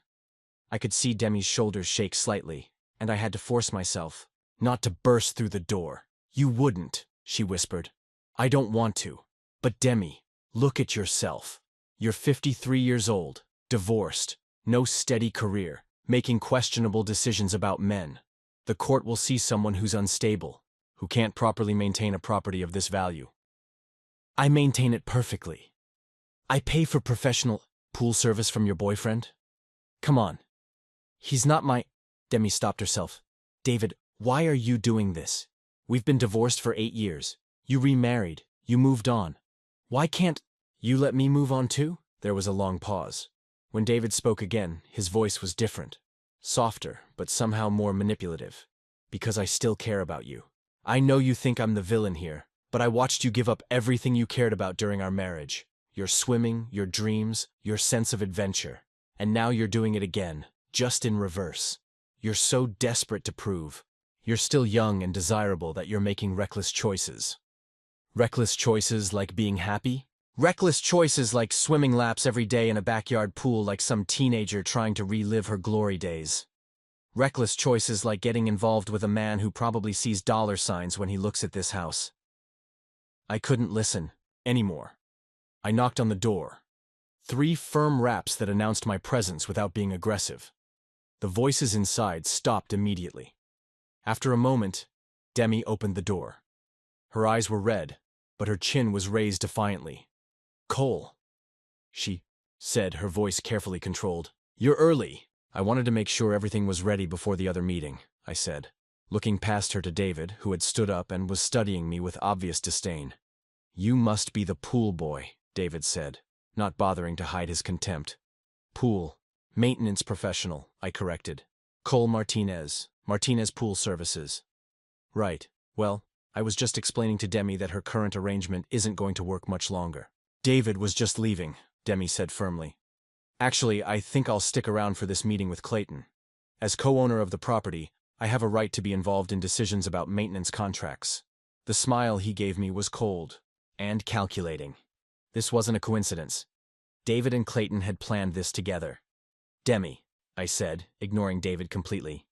I could see Demi's shoulders shake slightly, and I had to force myself not to burst through the door. You wouldn't, she whispered. I don't want to. But Demi, look at yourself. You're 53 years old, divorced, no steady career, making questionable decisions about men. The court will see someone who's unstable, who can't properly maintain a property of this value. I maintain it perfectly. I pay for professional pool service from your boyfriend? Come on. He's not my… Demi stopped herself. David, why are you doing this? We've been divorced for 8 years. You remarried. You moved on. Why can't you let me move on too? There was a long pause. When David spoke again, his voice was different. Softer, but somehow more manipulative. Because I still care about you. I know you think I'm the villain here, but I watched you give up everything you cared about during our marriage. Your swimming, your dreams, your sense of adventure. And now you're doing it again, just in reverse. You're so desperate to prove. You're still young and desirable that you're making reckless choices. Reckless choices like being happy? Reckless choices like swimming laps every day in a backyard pool like some teenager trying to relive her glory days. Reckless choices like getting involved with a man who probably sees dollar signs when he looks at this house. I couldn't listen anymore. I knocked on the door. 3 firm raps that announced my presence without being aggressive. The voices inside stopped immediately. After a moment, Demi opened the door. Her eyes were red, but her chin was raised defiantly. Cole, she said, her voice carefully controlled. You're early. I wanted to make sure everything was ready before the other meeting, I said, looking past her to David, who had stood up and was studying me with obvious disdain. You must be the pool boy, David said, not bothering to hide his contempt. Pool. Maintenance professional, I corrected. Cole Martinez, Martinez Pool Services. Right. Well, I was just explaining to Demi that her current arrangement isn't going to work much longer. David was just leaving, Demi said firmly. Actually, I think I'll stick around for this meeting with Clayton. As co-owner of the property, I have a right to be involved in decisions about maintenance contracts. The smile he gave me was cold and calculating. This wasn't a coincidence. David and Clayton had planned this together. Demi, I said, ignoring David completely.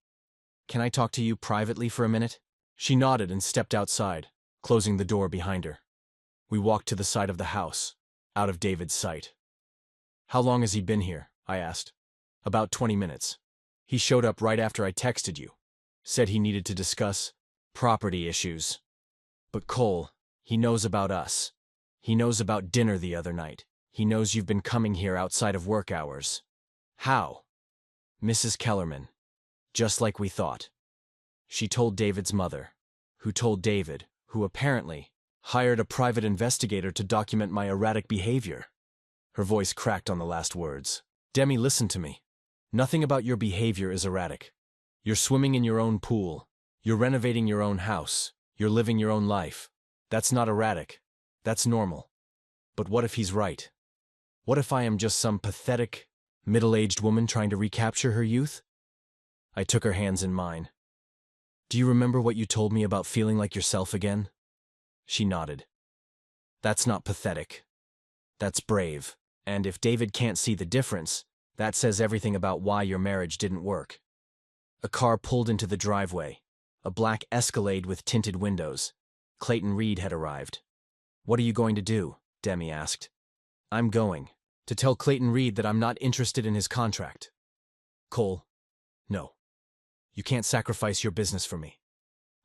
Can I talk to you privately for a minute? She nodded and stepped outside, closing the door behind her. We walked to the side of the house, out of David's sight. How long has he been here? I asked. About 20 minutes. He showed up right after I texted you. Said he needed to discuss property issues. But Cole, he knows about us. He knows about dinner the other night. He knows you've been coming here outside of work hours. How? Mrs. Kellerman. Just like we thought. She told David's mother, who told David, who apparently hired a private investigator to document my erratic behavior. Her voice cracked on the last words. Demi, listen to me. Nothing about your behavior is erratic. You're swimming in your own pool. You're renovating your own house. You're living your own life. That's not erratic. That's normal. But what if he's right? What if I am just some pathetic, middle-aged woman trying to recapture her youth? I took her hands in mine. Do you remember what you told me about feeling like yourself again? She nodded. That's not pathetic. That's brave. And if David can't see the difference, that says everything about why your marriage didn't work. A car pulled into the driveway. A black Escalade with tinted windows. Clayton Reed had arrived. What are you going to do? Demi asked. I'm going to tell Clayton Reed that I'm not interested in his contract. Cole, no. You can't sacrifice your business for me.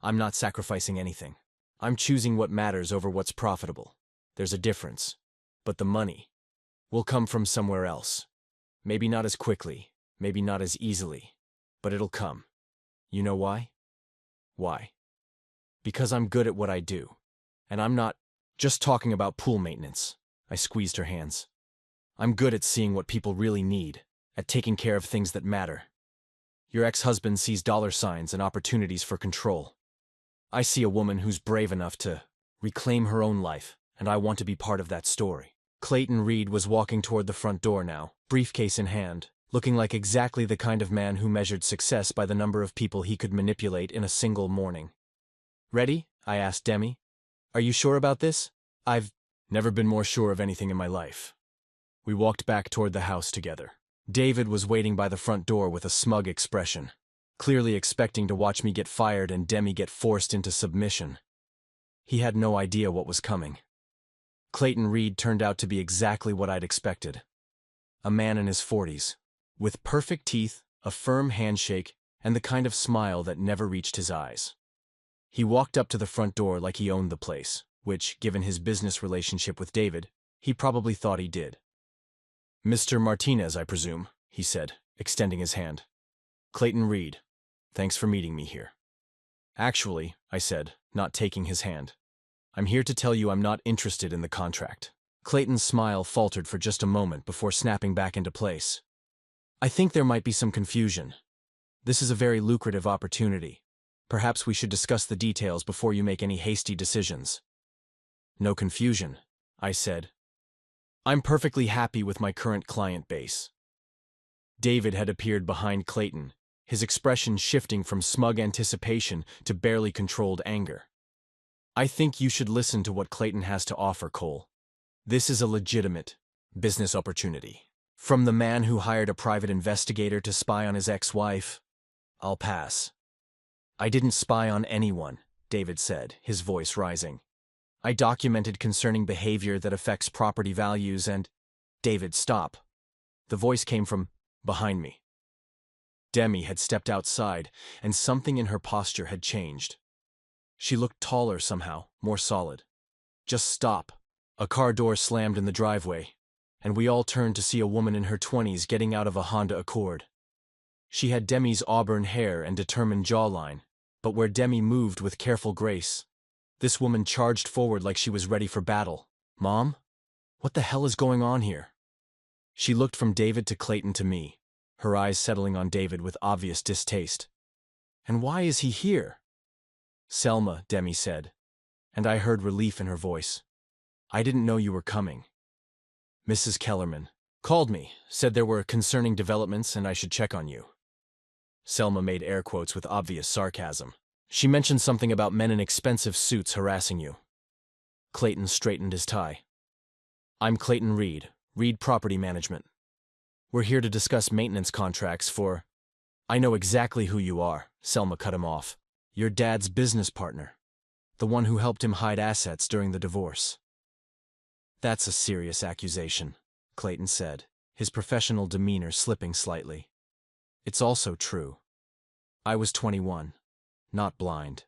I'm not sacrificing anything. I'm choosing what matters over what's profitable. There's a difference. But the money will come from somewhere else. Maybe not as quickly, maybe not as easily, but it'll come. You know why? Why? Because I'm good at what I do. And I'm not just talking about pool maintenance. I squeezed her hands. I'm good at seeing what people really need, at taking care of things that matter. Your ex-husband sees dollar signs and opportunities for control. I see a woman who's brave enough to reclaim her own life, and I want to be part of that story. Clayton Reed was walking toward the front door now, briefcase in hand, looking like exactly the kind of man who measured success by the number of people he could manipulate in a single morning. Ready? I asked Demi. Are you sure about this? I've never been more sure of anything in my life. We walked back toward the house together. David was waiting by the front door with a smug expression, clearly expecting to watch me get fired and Demi get forced into submission. He had no idea what was coming. Clayton Reed turned out to be exactly what I'd expected. A man in his 40s, with perfect teeth, a firm handshake, and the kind of smile that never reached his eyes. He walked up to the front door like he owned the place, which, given his business relationship with David, he probably thought he did. Mr. Martinez, I presume, he said, extending his hand. Clayton Reed, thanks for meeting me here. Actually, I said, not taking his hand. I'm here to tell you I'm not interested in the contract. Clayton's smile faltered for just a moment before snapping back into place. I think there might be some confusion. This is a very lucrative opportunity. Perhaps we should discuss the details before you make any hasty decisions. No confusion, I said. I'm perfectly happy with my current client base. David had appeared behind Clayton, his expression shifting from smug anticipation to barely controlled anger. I think you should listen to what Clayton has to offer, Cole. This is a legitimate business opportunity. From the man who hired a private investigator to spy on his ex-wife, I'll pass. I didn't spy on anyone, David said, his voice rising. I documented concerning behavior that affects property values and… David, stop. The voice came from behind me. Demi had stepped outside, and something in her posture had changed. She looked taller somehow, more solid. Just stop. A car door slammed in the driveway, and we all turned to see a woman in her 20s getting out of a Honda Accord. She had Demi's auburn hair and determined jawline, but where Demi moved with careful grace, this woman charged forward like she was ready for battle. Mom? What the hell is going on here? She looked from David to Clayton to me, her eyes settling on David with obvious distaste. And why is he here? Selma, Demi said, and I heard relief in her voice. I didn't know you were coming. Mrs. Kellerman called me, said there were concerning developments and I should check on you. Selma made air quotes with obvious sarcasm. She mentioned something about men in expensive suits harassing you. Clayton straightened his tie. I'm Clayton Reed, Reed Property Management. We're here to discuss maintenance contracts for… I know exactly who you are, Selma cut him off. Your dad's business partner. The one who helped him hide assets during the divorce. That's a serious accusation, Clayton said, his professional demeanor slipping slightly. It's also true. I was 21, not blind.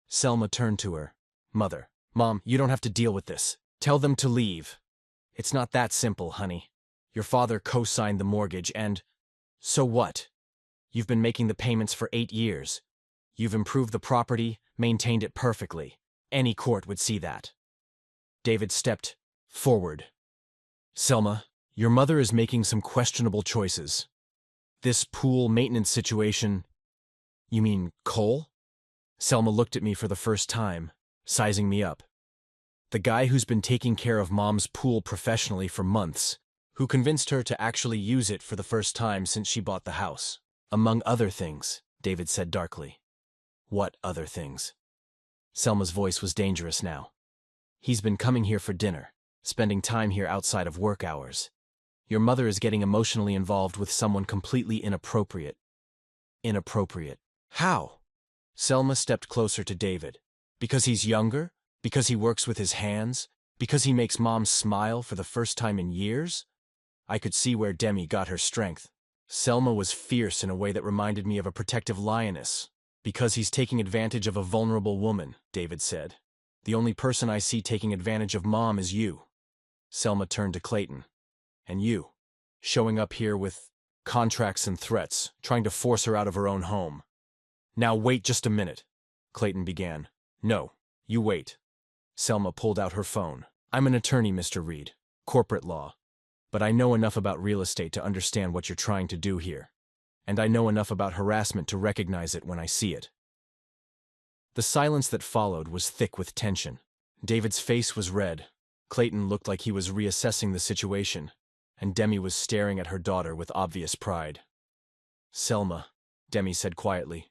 Selma turned to her. Mother, Mom, you don't have to deal with this. Tell them to leave. It's not that simple, honey. Your father co-signed the mortgage and… So what? You've been making the payments for 8 years. You've improved the property, maintained it perfectly. Any court would see that. David stepped forward. Selma, your mother is making some questionable choices. This pool maintenance situation… You mean Cole? Selma looked at me for the first time, sizing me up. The guy who's been taking care of Mom's pool professionally for months, who convinced her to actually use it for the first time since she bought the house. Among other things, David said darkly. What other things? Selma's voice was dangerous now. He's been coming here for dinner, spending time here outside of work hours. Your mother is getting emotionally involved with someone completely inappropriate. Inappropriate. How? Selma stepped closer to David. Because he's younger? Because he works with his hands? Because he makes Mom smile for the first time in years? I could see where Demi got her strength. Selma was fierce in a way that reminded me of a protective lioness. Because he's taking advantage of a vulnerable woman, David said. The only person I see taking advantage of Mom is you. Selma turned to Clayton. And you, showing up here with contracts and threats, trying to force her out of her own home. Now wait just a minute. Clayton began. No, you wait. Selma pulled out her phone. I'm an attorney, Mr. Reed. Corporate law. But I know enough about real estate to understand what you're trying to do here. And I know enough about harassment to recognize it when I see it. The silence that followed was thick with tension. David's face was red. Clayton looked like he was reassessing the situation, and Demi was staring at her daughter with obvious pride. Selma, Demi said quietly,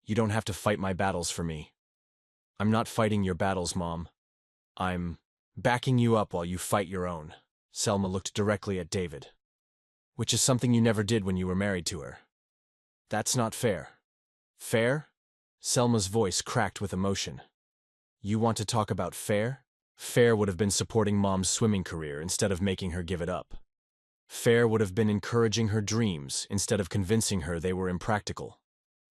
you don't have to fight my battles for me. I'm not fighting your battles, Mom. I'm backing you up while you fight your own. Selma looked directly at David. Which is something you never did when you were married to her. That's not fair. Fair? Selma's voice cracked with emotion. You want to talk about fair? Fair would have been supporting Mom's swimming career instead of making her give it up. Fair would have been encouraging her dreams instead of convincing her they were impractical.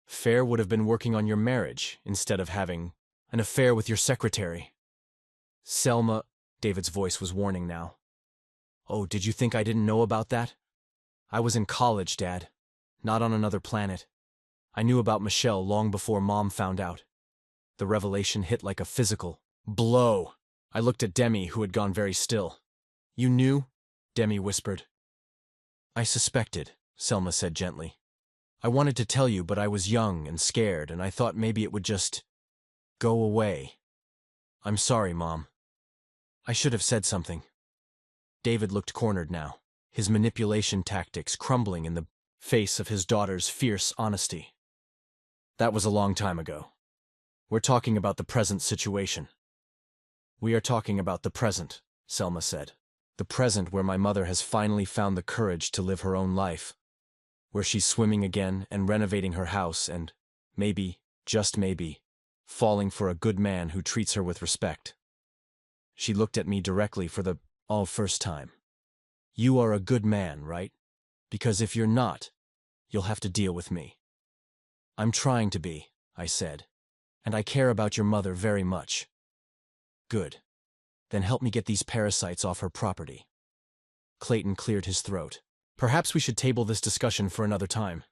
Fair would have been working on your marriage instead of having an affair with your secretary. Selma, David's voice was warning now. Oh, did you think I didn't know about that? I was in college, Dad. Not on another planet. I knew about Michelle long before Mom found out. The revelation hit like a physical blow. I looked at Demi, who had gone very still. You knew? Demi whispered. I suspected, Selma said gently. I wanted to tell you, but I was young and scared, and I thought maybe it would just go away. I'm sorry, Mom. I should have said something. David looked cornered now, his manipulation tactics crumbling in the face of his daughter's fierce honesty. That was a long time ago. We're talking about the present situation. We are talking about the present, Selma said. The present where my mother has finally found the courage to live her own life. Where she's swimming again and renovating her house and, maybe, just maybe, falling for a good man who treats her with respect. She looked at me directly for the first time. You are a good man, right? Because if you're not, you'll have to deal with me. I'm trying to be, I said, and I care about your mother very much. Good. Then help me get these parasites off her property. Clayton cleared his throat. Perhaps we should table this discussion for another time.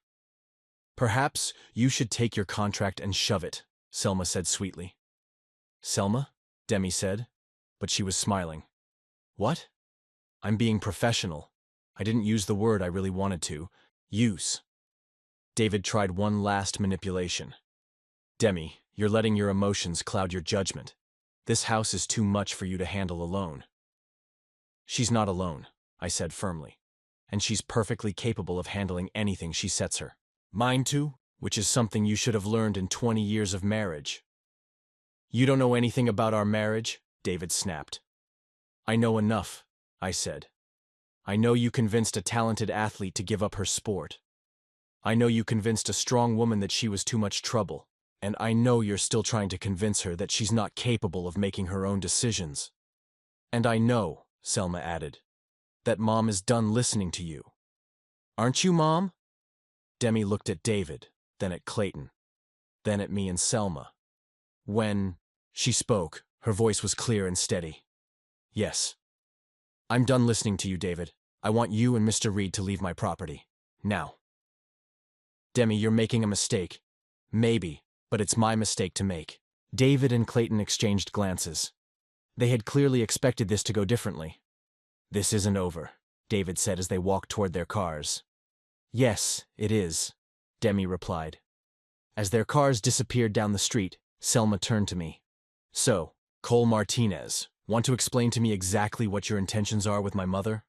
Perhaps you should take your contract and shove it, Selma said sweetly. Selma? Demi said, but she was smiling. What? I'm being professional. I didn't use the word I really wanted to. Use. David tried one last manipulation. Demi, you're letting your emotions cloud your judgment. This house is too much for you to handle alone. She's not alone, I said firmly. And she's perfectly capable of handling anything she sets her mind to, which is something you should have learned in 20 years of marriage. You don't know anything about our marriage? David snapped. I know enough, I said. I know you convinced a talented athlete to give up her sport. I know you convinced a strong woman that she was too much trouble, and I know you're still trying to convince her that she's not capable of making her own decisions. And I know, Selma added, that Mom is done listening to you. Aren't you, Mom? Demi looked at David, then at Clayton, then at me and Selma. When she spoke, her voice was clear and steady. Yes. I'm done listening to you, David. I want you and Mr. Reed to leave my property. Now. Demi, you're making a mistake. Maybe, but it's my mistake to make. David and Clayton exchanged glances. They had clearly expected this to go differently. This isn't over, David said as they walked toward their cars. Yes, it is, Demi replied. As their cars disappeared down the street, Selma turned to me. So, Cole Martinez, want to explain to me exactly what your intentions are with my mother?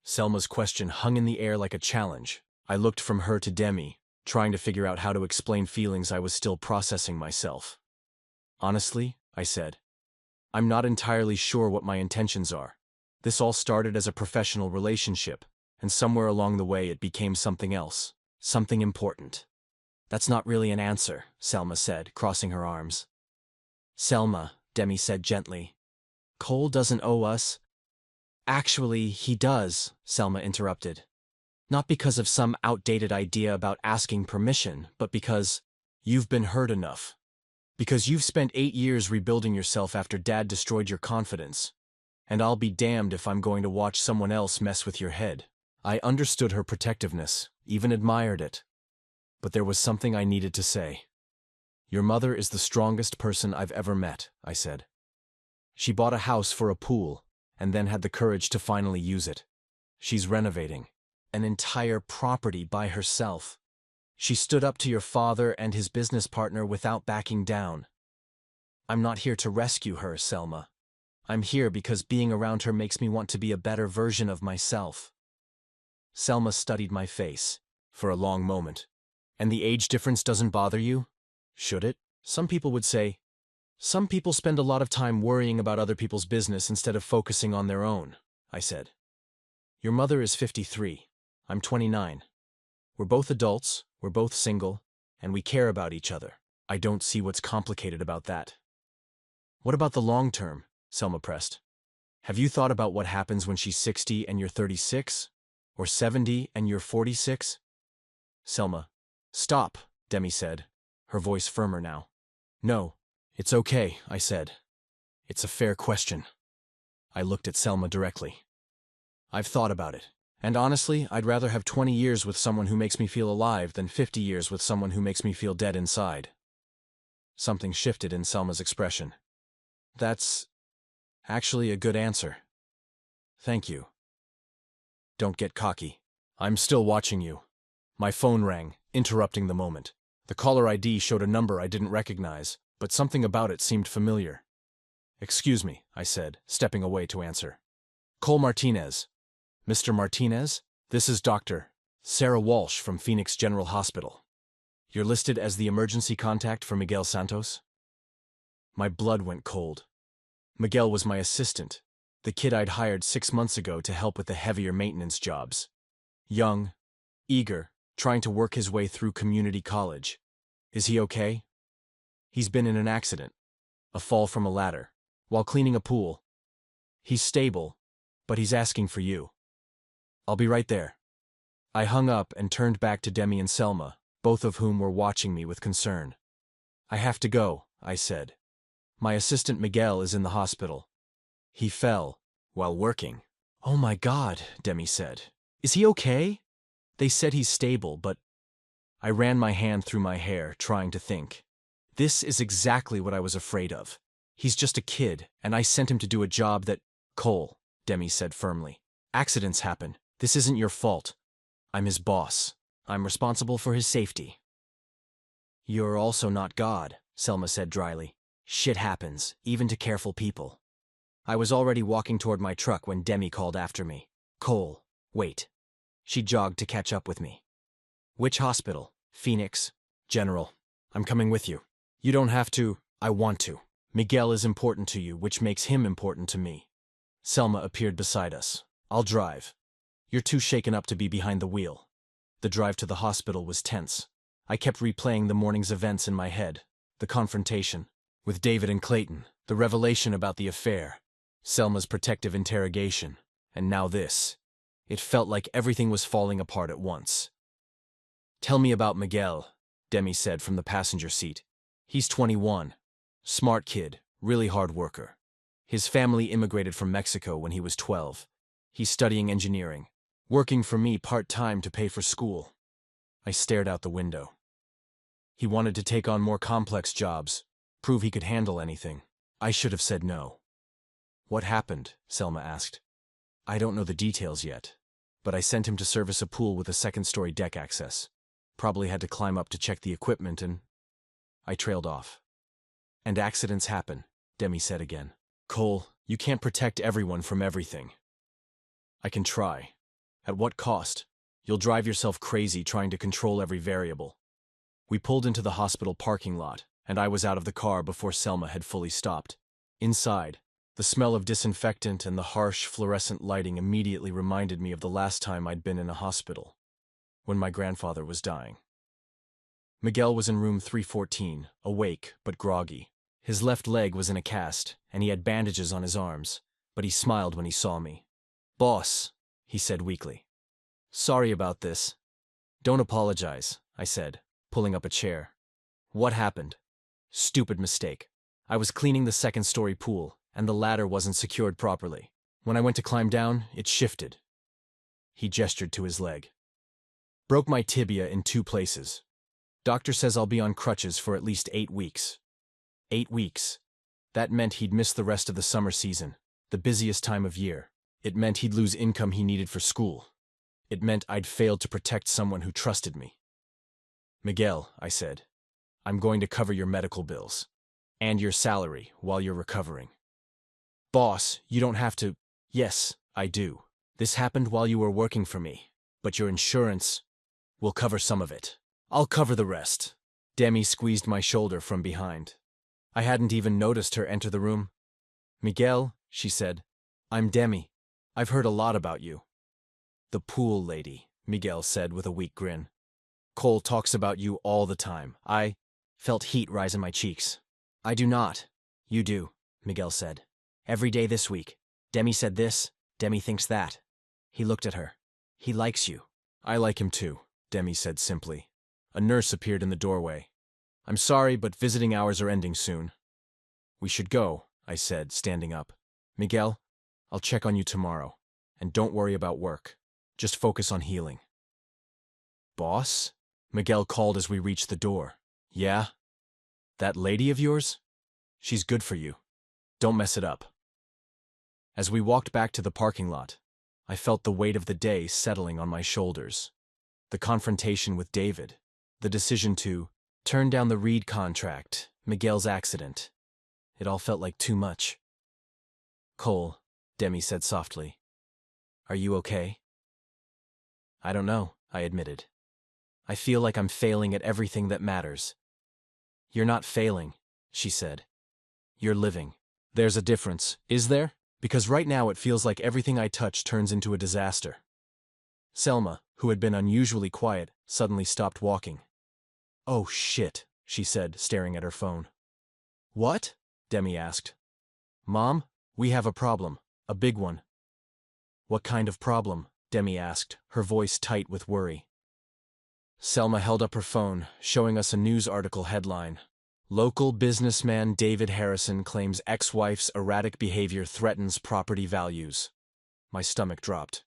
Selma's question hung in the air like a challenge. I looked from her to Demi, trying to figure out how to explain feelings I was still processing myself. Honestly, I said, I'm not entirely sure what my intentions are. This all started as a professional relationship, and somewhere along the way it became something else, something important. That's not really an answer, Selma said, crossing her arms. Selma, Demi said gently. Cole doesn't owe us. Actually, he does, Selma interrupted. Not because of some outdated idea about asking permission, but because you've been hurt enough. Because you've spent 8 years rebuilding yourself after Dad destroyed your confidence. And I'll be damned if I'm going to watch someone else mess with your head. I understood her protectiveness, even admired it. But there was something I needed to say. Your mother is the strongest person I've ever met, I said. She bought a house for a pool, and then had the courage to finally use it. She's renovating an entire property by herself. She stood up to your father and his business partner without backing down. I'm not here to rescue her, Selma. I'm here because being around her makes me want to be a better version of myself. Selma studied my face for a long moment. And the age difference doesn't bother you? Should it? Some people would say, some people spend a lot of time worrying about other people's business instead of focusing on their own, I said. Your mother is 53. I'm 29. We're both adults, we're both single, and we care about each other. I don't see what's complicated about that. What about the long term? Selma pressed. Have you thought about what happens when she's 60 and you're 36? Or 70 and you're 46? Selma. Stop, Demi said, her voice firmer now. No, it's okay, I said. It's a fair question. I looked at Selma directly. I've thought about it, and honestly, I'd rather have 20 years with someone who makes me feel alive than 50 years with someone who makes me feel dead inside. Something shifted in Selma's expression. That's actually a good answer. Thank you. Don't get cocky. I'm still watching you. My phone rang, interrupting the moment. The caller ID showed a number I didn't recognize, but something about it seemed familiar. Excuse me, I said, stepping away to answer. Cole Martinez. Mr. Martinez? This is Dr. Sarah Walsh from Phoenix General Hospital. You're listed as the emergency contact for Miguel Santos? My blood went cold. Miguel was my assistant, the kid I'd hired 6 months ago to help with the heavier maintenance jobs. Young, eager, trying to work his way through community college. Is he okay? He's been in an accident, a fall from a ladder, while cleaning a pool. He's stable, but he's asking for you. I'll be right there. I hung up and turned back to Demi and Selma, both of whom were watching me with concern. I have to go, I said. My assistant Miguel is in the hospital. He fell while working. Oh my God, Demi said. Is he okay? They said he's stable, but I ran my hand through my hair, trying to think. This is exactly what I was afraid of. He's just a kid, and I sent him to do a job that— Cole, Demi said firmly. Accidents happen. This isn't your fault. I'm his boss. I'm responsible for his safety. You're also not God, Selma said dryly. Shit happens, even to careful people. I was already walking toward my truck when Demi called after me. Cole, wait. She jogged to catch up with me. Which hospital? Phoenix. General. I'm coming with you. You don't have to. I want to. Miguel is important to you, which makes him important to me. Selma appeared beside us. I'll drive. You're too shaken up to be behind the wheel. The drive to the hospital was tense. I kept replaying the morning's events in my head. The confrontation with David and Clayton, the revelation about the affair, Selma's protective interrogation, and now this. It felt like everything was falling apart at once. Tell me about Miguel, Demi said from the passenger seat. He's 21. Smart kid, really hard worker. His family immigrated from Mexico when he was 12. He's studying engineering, working for me part-time to pay for school. I stared out the window. He wanted to take on more complex jobs, prove he could handle anything. I should have said no. What happened? Selma asked. I don't know the details yet, but I sent him to service a pool with a second-story deck access. Probably had to climb up to check the equipment and— I trailed off. And accidents happen, Demi said again. Cole, you can't protect everyone from everything. I can try. At what cost? You'll drive yourself crazy trying to control every variable. We pulled into the hospital parking lot, and I was out of the car before Selma had fully stopped. Inside, the smell of disinfectant and the harsh fluorescent lighting immediately reminded me of the last time I'd been in a hospital, when my grandfather was dying. Miguel was in room 314, awake but groggy. His left leg was in a cast, and he had bandages on his arms, but he smiled when he saw me. Boss, he said weakly. Sorry about this. Don't apologize, I said, pulling up a chair. What happened? Stupid mistake. I was cleaning the second-story pool, and the ladder wasn't secured properly. When I went to climb down, it shifted. He gestured to his leg. Broke my tibia in 2 places. Doctor says I'll be on crutches for at least 8 weeks. 8 weeks. That meant he'd miss the rest of the summer season, the busiest time of year. It meant he'd lose income he needed for school. It meant I'd failed to protect someone who trusted me. Miguel, I said, I'm going to cover your medical bills. And your salary while you're recovering. Boss, you don't have to. Yes, I do. This happened while you were working for me. But your insurance will cover some of it. I'll cover the rest. Demi squeezed my shoulder from behind. I hadn't even noticed her enter the room. Miguel, she said, I'm Demi. I've heard a lot about you. The pool lady, Miguel said with a weak grin. Cole talks about you all the time. I felt heat rise in my cheeks. I do not. You do, Miguel said. Every day this week. Demi said this, Demi thinks that. He looked at her. He likes you. I like him too, Demi said simply. A nurse appeared in the doorway. I'm sorry, but visiting hours are ending soon. We should go, I said, standing up. Miguel, I'll check on you tomorrow. And don't worry about work. Just focus on healing. Boss? Miguel called as we reached the door. Yeah? That lady of yours? She's good for you. Don't mess it up. As we walked back to the parking lot, I felt the weight of the day settling on my shoulders. The confrontation with David, the decision to turn down the Reed contract, Miguel's accident. It all felt like too much. Cole, Demi said softly. Are you okay? I don't know, I admitted. I feel like I'm failing at everything that matters. You're not failing, she said. You're living. There's a difference, is there? Because right now it feels like everything I touch turns into a disaster. Selma, who had been unusually quiet, suddenly stopped walking. Oh shit, she said, staring at her phone. What? Demi asked. Mom, we have a problem. A big one. What kind of problem? Demi asked, her voice tight with worry. Selma held up her phone, showing us a news article headline. Local businessman David Harrison claims ex-wife's erratic behavior threatens property values. My stomach dropped.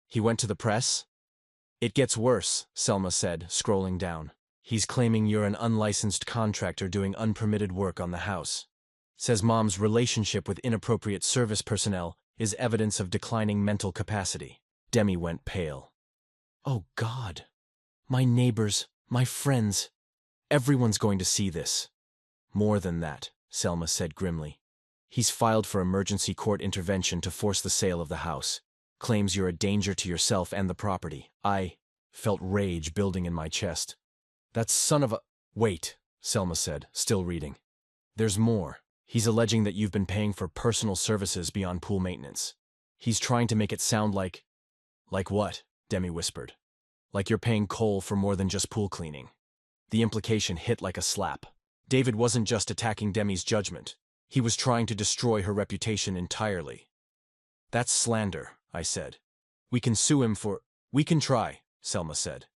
He went to the press? It gets worse, Selma said, scrolling down. He's claiming you're an unlicensed contractor doing unpermitted work on the house. Says Mom's relationship with inappropriate service personnel is evidence of declining mental capacity. Demi went pale. Oh God. My neighbors, my friends. Everyone's going to see this. More than that, Selma said grimly. He's filed for emergency court intervention to force the sale of the house. Claims you're a danger to yourself and the property. I felt rage building in my chest. That son of a… Wait, Selma said, still reading. There's more. He's alleging that you've been paying for personal services beyond pool maintenance. He's trying to make it sound like… Like what? Demi whispered. Like you're paying Cole for more than just pool cleaning. The implication hit like a slap. David wasn't just attacking Demi's judgment. He was trying to destroy her reputation entirely. That's slander, I said. We can sue him for… We can try, Selma said.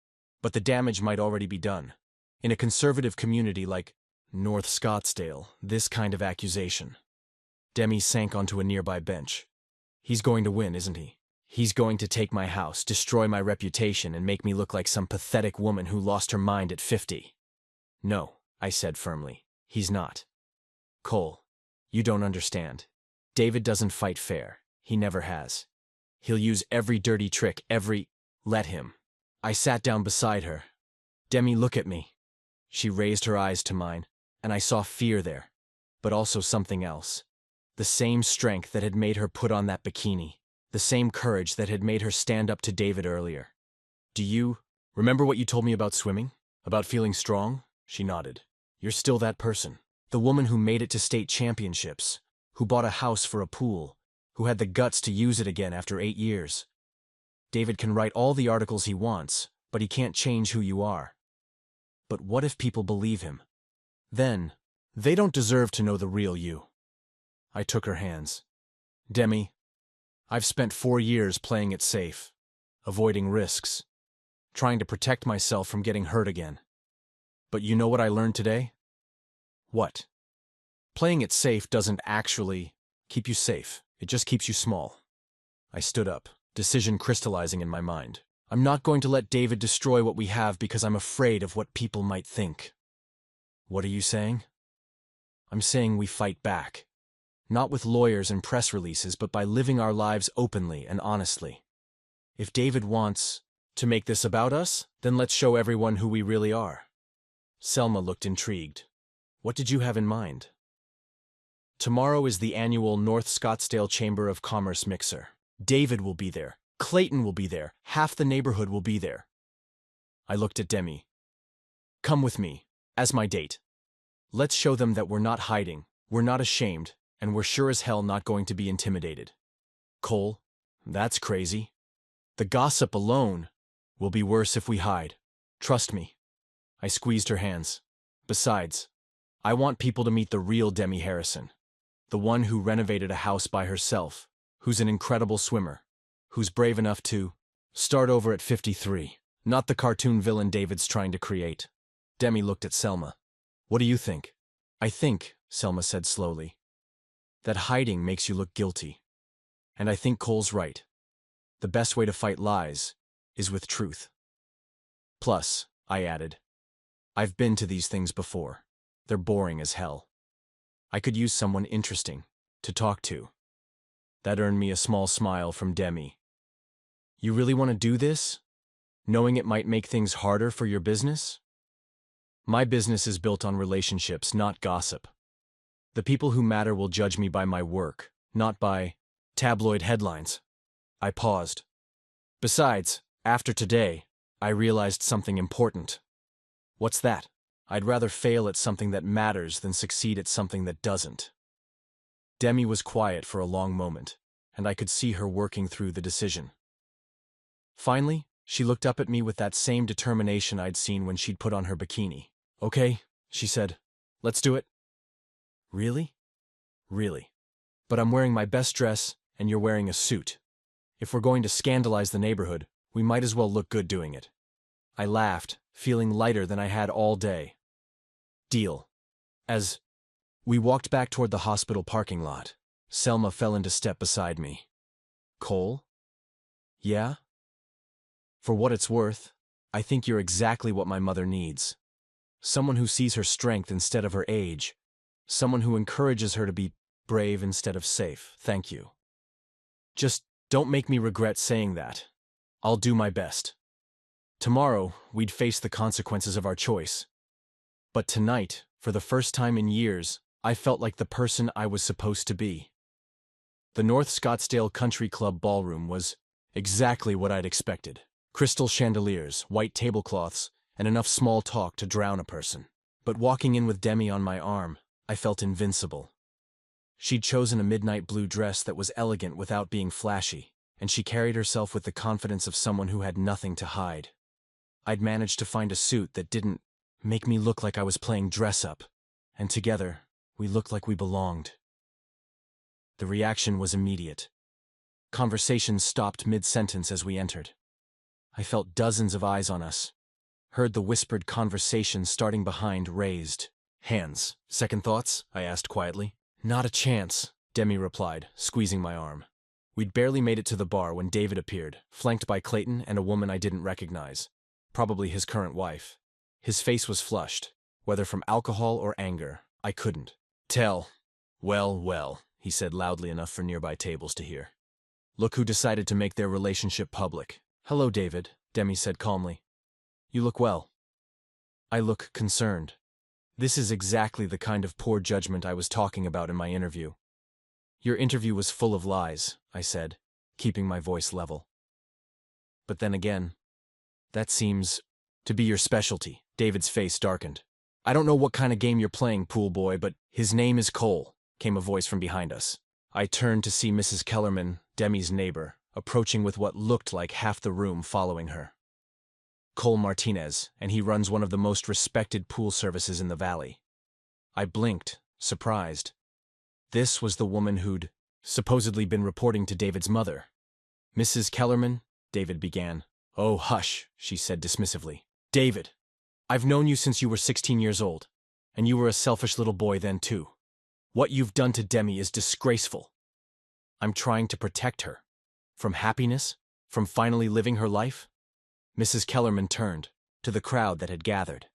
But the damage might already be done. In a conservative community like North Scottsdale, this kind of accusation. Demi sank onto a nearby bench. He's going to win, isn't he? He's going to take my house, destroy my reputation, and make me look like some pathetic woman who lost her mind at 50. No, I said firmly. He's not. Cole, you don't understand. David doesn't fight fair. He never has. He'll use every dirty trick, Let him. I sat down beside her. Demi, look at me. She raised her eyes to mine, and I saw fear there, but also something else. The same strength that had made her put on that bikini. The same courage that had made her stand up to David earlier. Do you remember what you told me about swimming? About feeling strong? She nodded. You're still that person. The woman who made it to state championships, who bought a house for a pool, who had the guts to use it again after 8 years. David can write all the articles he wants, but he can't change who you are. But what if people believe him? Then, they don't deserve to know the real you. I took her hands. Demi, I've spent 4 years playing it safe, avoiding risks, trying to protect myself from getting hurt again. But you know what I learned today? What? Playing it safe doesn't actually keep you safe. It just keeps you small. I stood up, decision crystallizing in my mind. I'm not going to let David destroy what we have because I'm afraid of what people might think. What are you saying? I'm saying we fight back. Not with lawyers and press releases, but by living our lives openly and honestly. If David wants to make this about us, then let's show everyone who we really are. Selma looked intrigued. What did you have in mind? Tomorrow is the annual North Scottsdale Chamber of Commerce mixer. David will be there. Clayton will be there. Half the neighborhood will be there. I looked at Demi. Come with me, as my date. Let's show them that we're not hiding, we're not ashamed, and we're sure as hell not going to be intimidated. Cole, that's crazy. The gossip alone will be worse if we hide. Trust me. I squeezed her hands. Besides, I want people to meet the real Demi Harrison. The one who renovated a house by herself, who's an incredible swimmer, who's brave enough to start over at 53, not the cartoon villain David's trying to create. Demi looked at Selma. What do you think? I think, Selma said slowly, that hiding makes you look guilty. And I think Cole's right. The best way to fight lies is with truth. Plus, I added, I've been to these things before. They're boring as hell. I could use someone interesting to talk to. That earned me a small smile from Demi. You really want to do this? Knowing it might make things harder for your business? My business is built on relationships, not gossip. The people who matter will judge me by my work, not by tabloid headlines. I paused. Besides, after today, I realized something important. What's that? I'd rather fail at something that matters than succeed at something that doesn't. Demi was quiet for a long moment, and I could see her working through the decision. Finally, she looked up at me with that same determination I'd seen when she'd put on her bikini. Okay, she said, let's do it. Really? Really. But I'm wearing my best dress, and you're wearing a suit. If we're going to scandalize the neighborhood, we might as well look good doing it. I laughed, feeling lighter than I had all day. Deal. As we walked back toward the hospital parking lot, Selma fell into step beside me. Cole? Yeah? For what it's worth, I think you're exactly what my mother needs. Someone who sees her strength instead of her age. Someone who encourages her to be brave instead of safe. Thank you. Just don't make me regret saying that. I'll do my best. Tomorrow, we'd face the consequences of our choice. But tonight, for the first time in years, I felt like the person I was supposed to be. The North Scottsdale Country Club ballroom was exactly what I'd expected. Crystal chandeliers, white tablecloths, and enough small talk to drown a person. But walking in with Demi on my arm, I felt invincible. She'd chosen a midnight blue dress that was elegant without being flashy, and she carried herself with the confidence of someone who had nothing to hide. I'd managed to find a suit that didn't make me look like I was playing dress-up, and together, we looked like we belonged. The reaction was immediate. Conversation stopped mid-sentence as we entered. I felt dozens of eyes on us. Heard the whispered conversation starting behind raised hands. Second thoughts? I asked quietly. Not a chance, Demi replied, squeezing my arm. We'd barely made it to the bar when David appeared, flanked by Clayton and a woman I didn't recognize. Probably his current wife. His face was flushed. Whether from alcohol or anger, I couldn't tell. Well, he said loudly enough for nearby tables to hear. Look who decided to make their relationship public. Hello, David, Demi said calmly. You look well. I look concerned. This is exactly the kind of poor judgment I was talking about in my interview. Your interview was full of lies, I said, keeping my voice level. But then again, that seems to be your specialty. David's face darkened. I don't know what kind of game you're playing, pool boy, but his name is Cole, came a voice from behind us. I turned to see Mrs. Kellerman, Demi's neighbor, approaching with what looked like half the room following her. Cole Martinez, and he runs one of the most respected pool services in the valley. I blinked, surprised. This was the woman who'd supposedly been reporting to David's mother. Mrs. Kellerman, David began. Oh, hush, she said dismissively. David, I've known you since you were 16 years old, and you were a selfish little boy then too. What you've done to Demi is disgraceful. I'm trying to protect her. From happiness? From finally living her life? Mrs. Kellerman turned to the crowd that had gathered.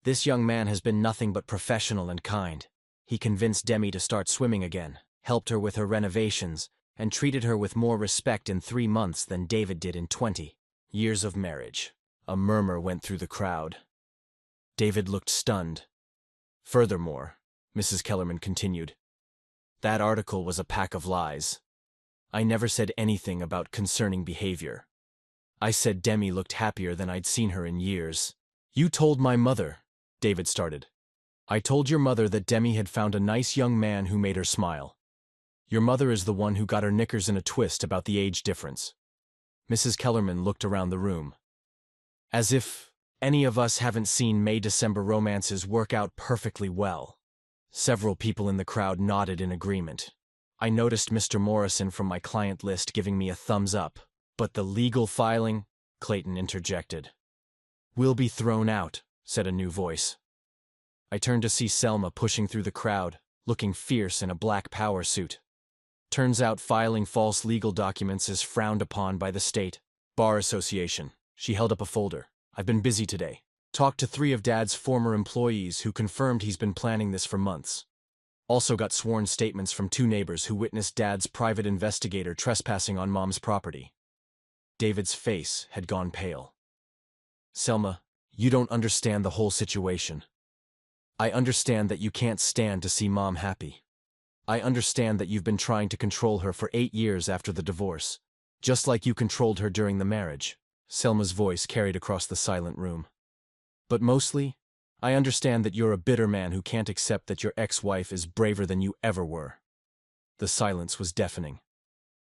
This young man has been nothing but professional and kind. He convinced Demi to start swimming again, helped her with her renovations, and treated her with more respect in 3 months than David did in 20 years of marriage. A murmur went through the crowd. David looked stunned. Furthermore, Mrs. Kellerman continued, that article was a pack of lies. I never said anything about concerning behavior. I said Demi looked happier than I'd seen her in years. You told my mother, David started. I told your mother that Demi had found a nice young man who made her smile. Your mother is the one who got her knickers in a twist about the age difference. Mrs. Kellerman looked around the room. As if any of us haven't seen May-December romances work out perfectly well. Several people in the crowd nodded in agreement. I noticed Mr. Morrison from my client list giving me a thumbs up. But the legal filing, Clayton interjected. We'll be thrown out, said a new voice. I turned to see Selma pushing through the crowd, looking fierce in a black power suit. Turns out filing false legal documents is frowned upon by the state bar association. She held up a folder. I've been busy today. Talked to 3 of Dad's former employees who confirmed he's been planning this for months. Also got sworn statements from 2 neighbors who witnessed Dad's private investigator trespassing on Mom's property. David's face had gone pale. Selma, you don't understand the whole situation. I understand that you can't stand to see Mom happy. I understand that you've been trying to control her for 8 years after the divorce, just like you controlled her during the marriage. Selma's voice carried across the silent room. But mostly, I understand that you're a bitter man who can't accept that your ex-wife is braver than you ever were. The silence was deafening.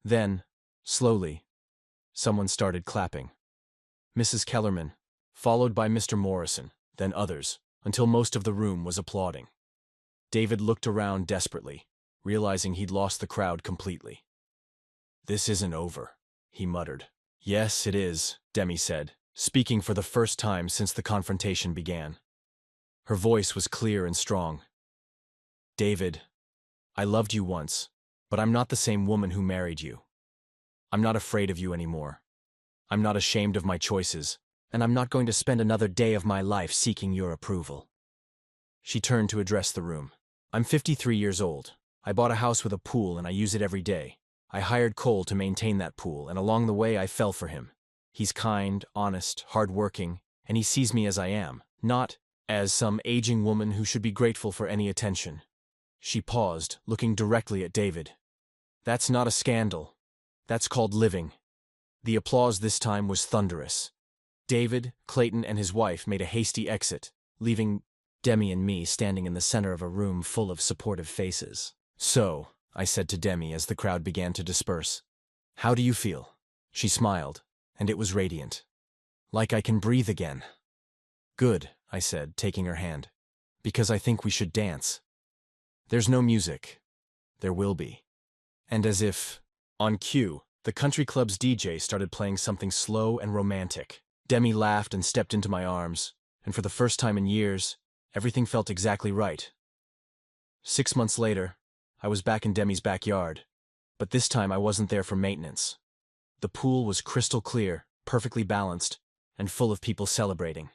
Then, slowly, someone started clapping. Mrs. Kellerman, followed by Mr. Morrison, then others, until most of the room was applauding. David looked around desperately, realizing he'd lost the crowd completely. This isn't over, he muttered. Yes, it is, Demi said, speaking for the first time since the confrontation began. Her voice was clear and strong. David, I loved you once, but I'm not the same woman who married you. I'm not afraid of you anymore. I'm not ashamed of my choices, and I'm not going to spend another day of my life seeking your approval. She turned to address the room. I'm 53 years old. I bought a house with a pool and I use it every day. I hired Cole to maintain that pool, and along the way I fell for him. He's kind, honest, hard-working, and he sees me as I am, not as some aging woman who should be grateful for any attention. She paused, looking directly at David. That's not a scandal. That's called living. The applause this time was thunderous. David, Clayton, and his wife made a hasty exit, leaving Demi and me standing in the center of a room full of supportive faces. So, I said to Demi as the crowd began to disperse, how do you feel? She smiled, and it was radiant. Like I can breathe again. Good, I said, taking her hand. Because I think we should dance. There's no music. There will be. And as if, on cue, the country club's DJ started playing something slow and romantic. Demi laughed and stepped into my arms, and for the first time in years, everything felt exactly right. 6 months later, I was back in Demi's backyard, but this time I wasn't there for maintenance. The pool was crystal clear, perfectly balanced, and full of people celebrating.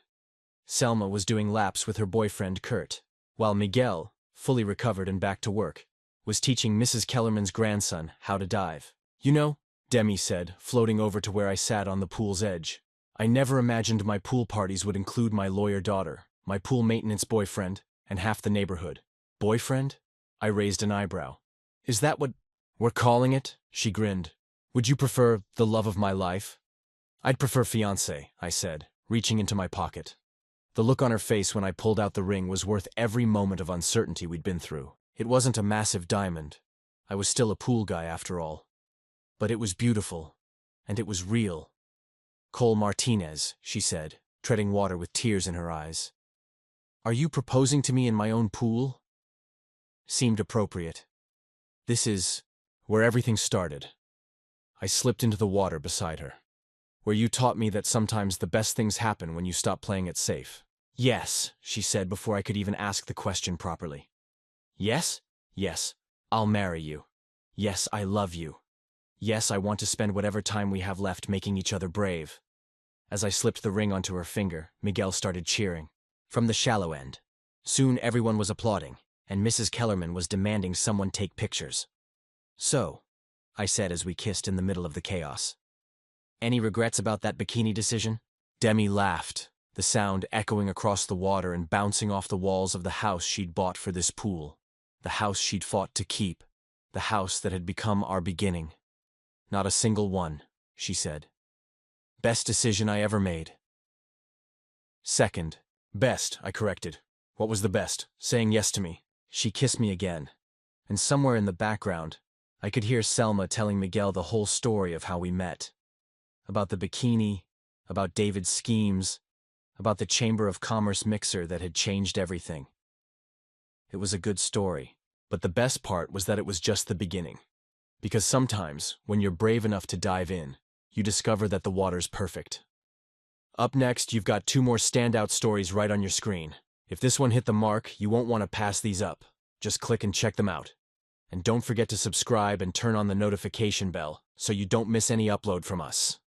Selma was doing laps with her boyfriend Kurt, while Miguel, fully recovered and back to work, was teaching Mrs. Kellerman's grandson how to dive. You know, Demi said, floating over to where I sat on the pool's edge, I never imagined my pool parties would include my lawyer daughter, my pool maintenance boyfriend, and half the neighborhood. Boyfriend? I raised an eyebrow. Is that what we're calling it? She grinned. Would you prefer the love of my life? I'd prefer fiancé, I said, reaching into my pocket. The look on her face when I pulled out the ring was worth every moment of uncertainty we'd been through. It wasn't a massive diamond. I was still a pool guy after all. But it was beautiful, and it was real. Cole Martinez, she said, treading water with tears in her eyes. Are you proposing to me in my own pool? Seemed appropriate. This is where everything started. I slipped into the water beside her. Where you taught me that sometimes the best things happen when you stop playing it safe. Yes, she said before I could even ask the question properly. Yes? Yes, I'll marry you. Yes, I love you. Yes, I want to spend whatever time we have left making each other brave. As I slipped the ring onto her finger, Miguel started cheering. From the shallow end. Soon everyone was applauding, and Mrs. Kellerman was demanding someone take pictures. "So," I said as we kissed in the middle of the chaos. "Any regrets about that bikini decision?" Demi laughed, the sound echoing across the water and bouncing off the walls of the house she'd bought for this pool. The house she'd fought to keep. The house that had become our beginning. "Not a single one," she said. "Best decision I ever made." "Second. Best," I corrected. "What was the best? Saying yes to me." She kissed me again, and somewhere in the background, I could hear Selma telling Miguel the whole story of how we met. About the bikini, about David's schemes, about the Chamber of Commerce mixer that had changed everything. It was a good story, but the best part was that it was just the beginning. Because sometimes, when you're brave enough to dive in, you discover that the water's perfect. Up next, you've got 2 more standout stories right on your screen. If this one hit the mark, you won't want to pass these up. Just click and check them out. And don't forget to subscribe and turn on the notification bell so you don't miss any upload from us.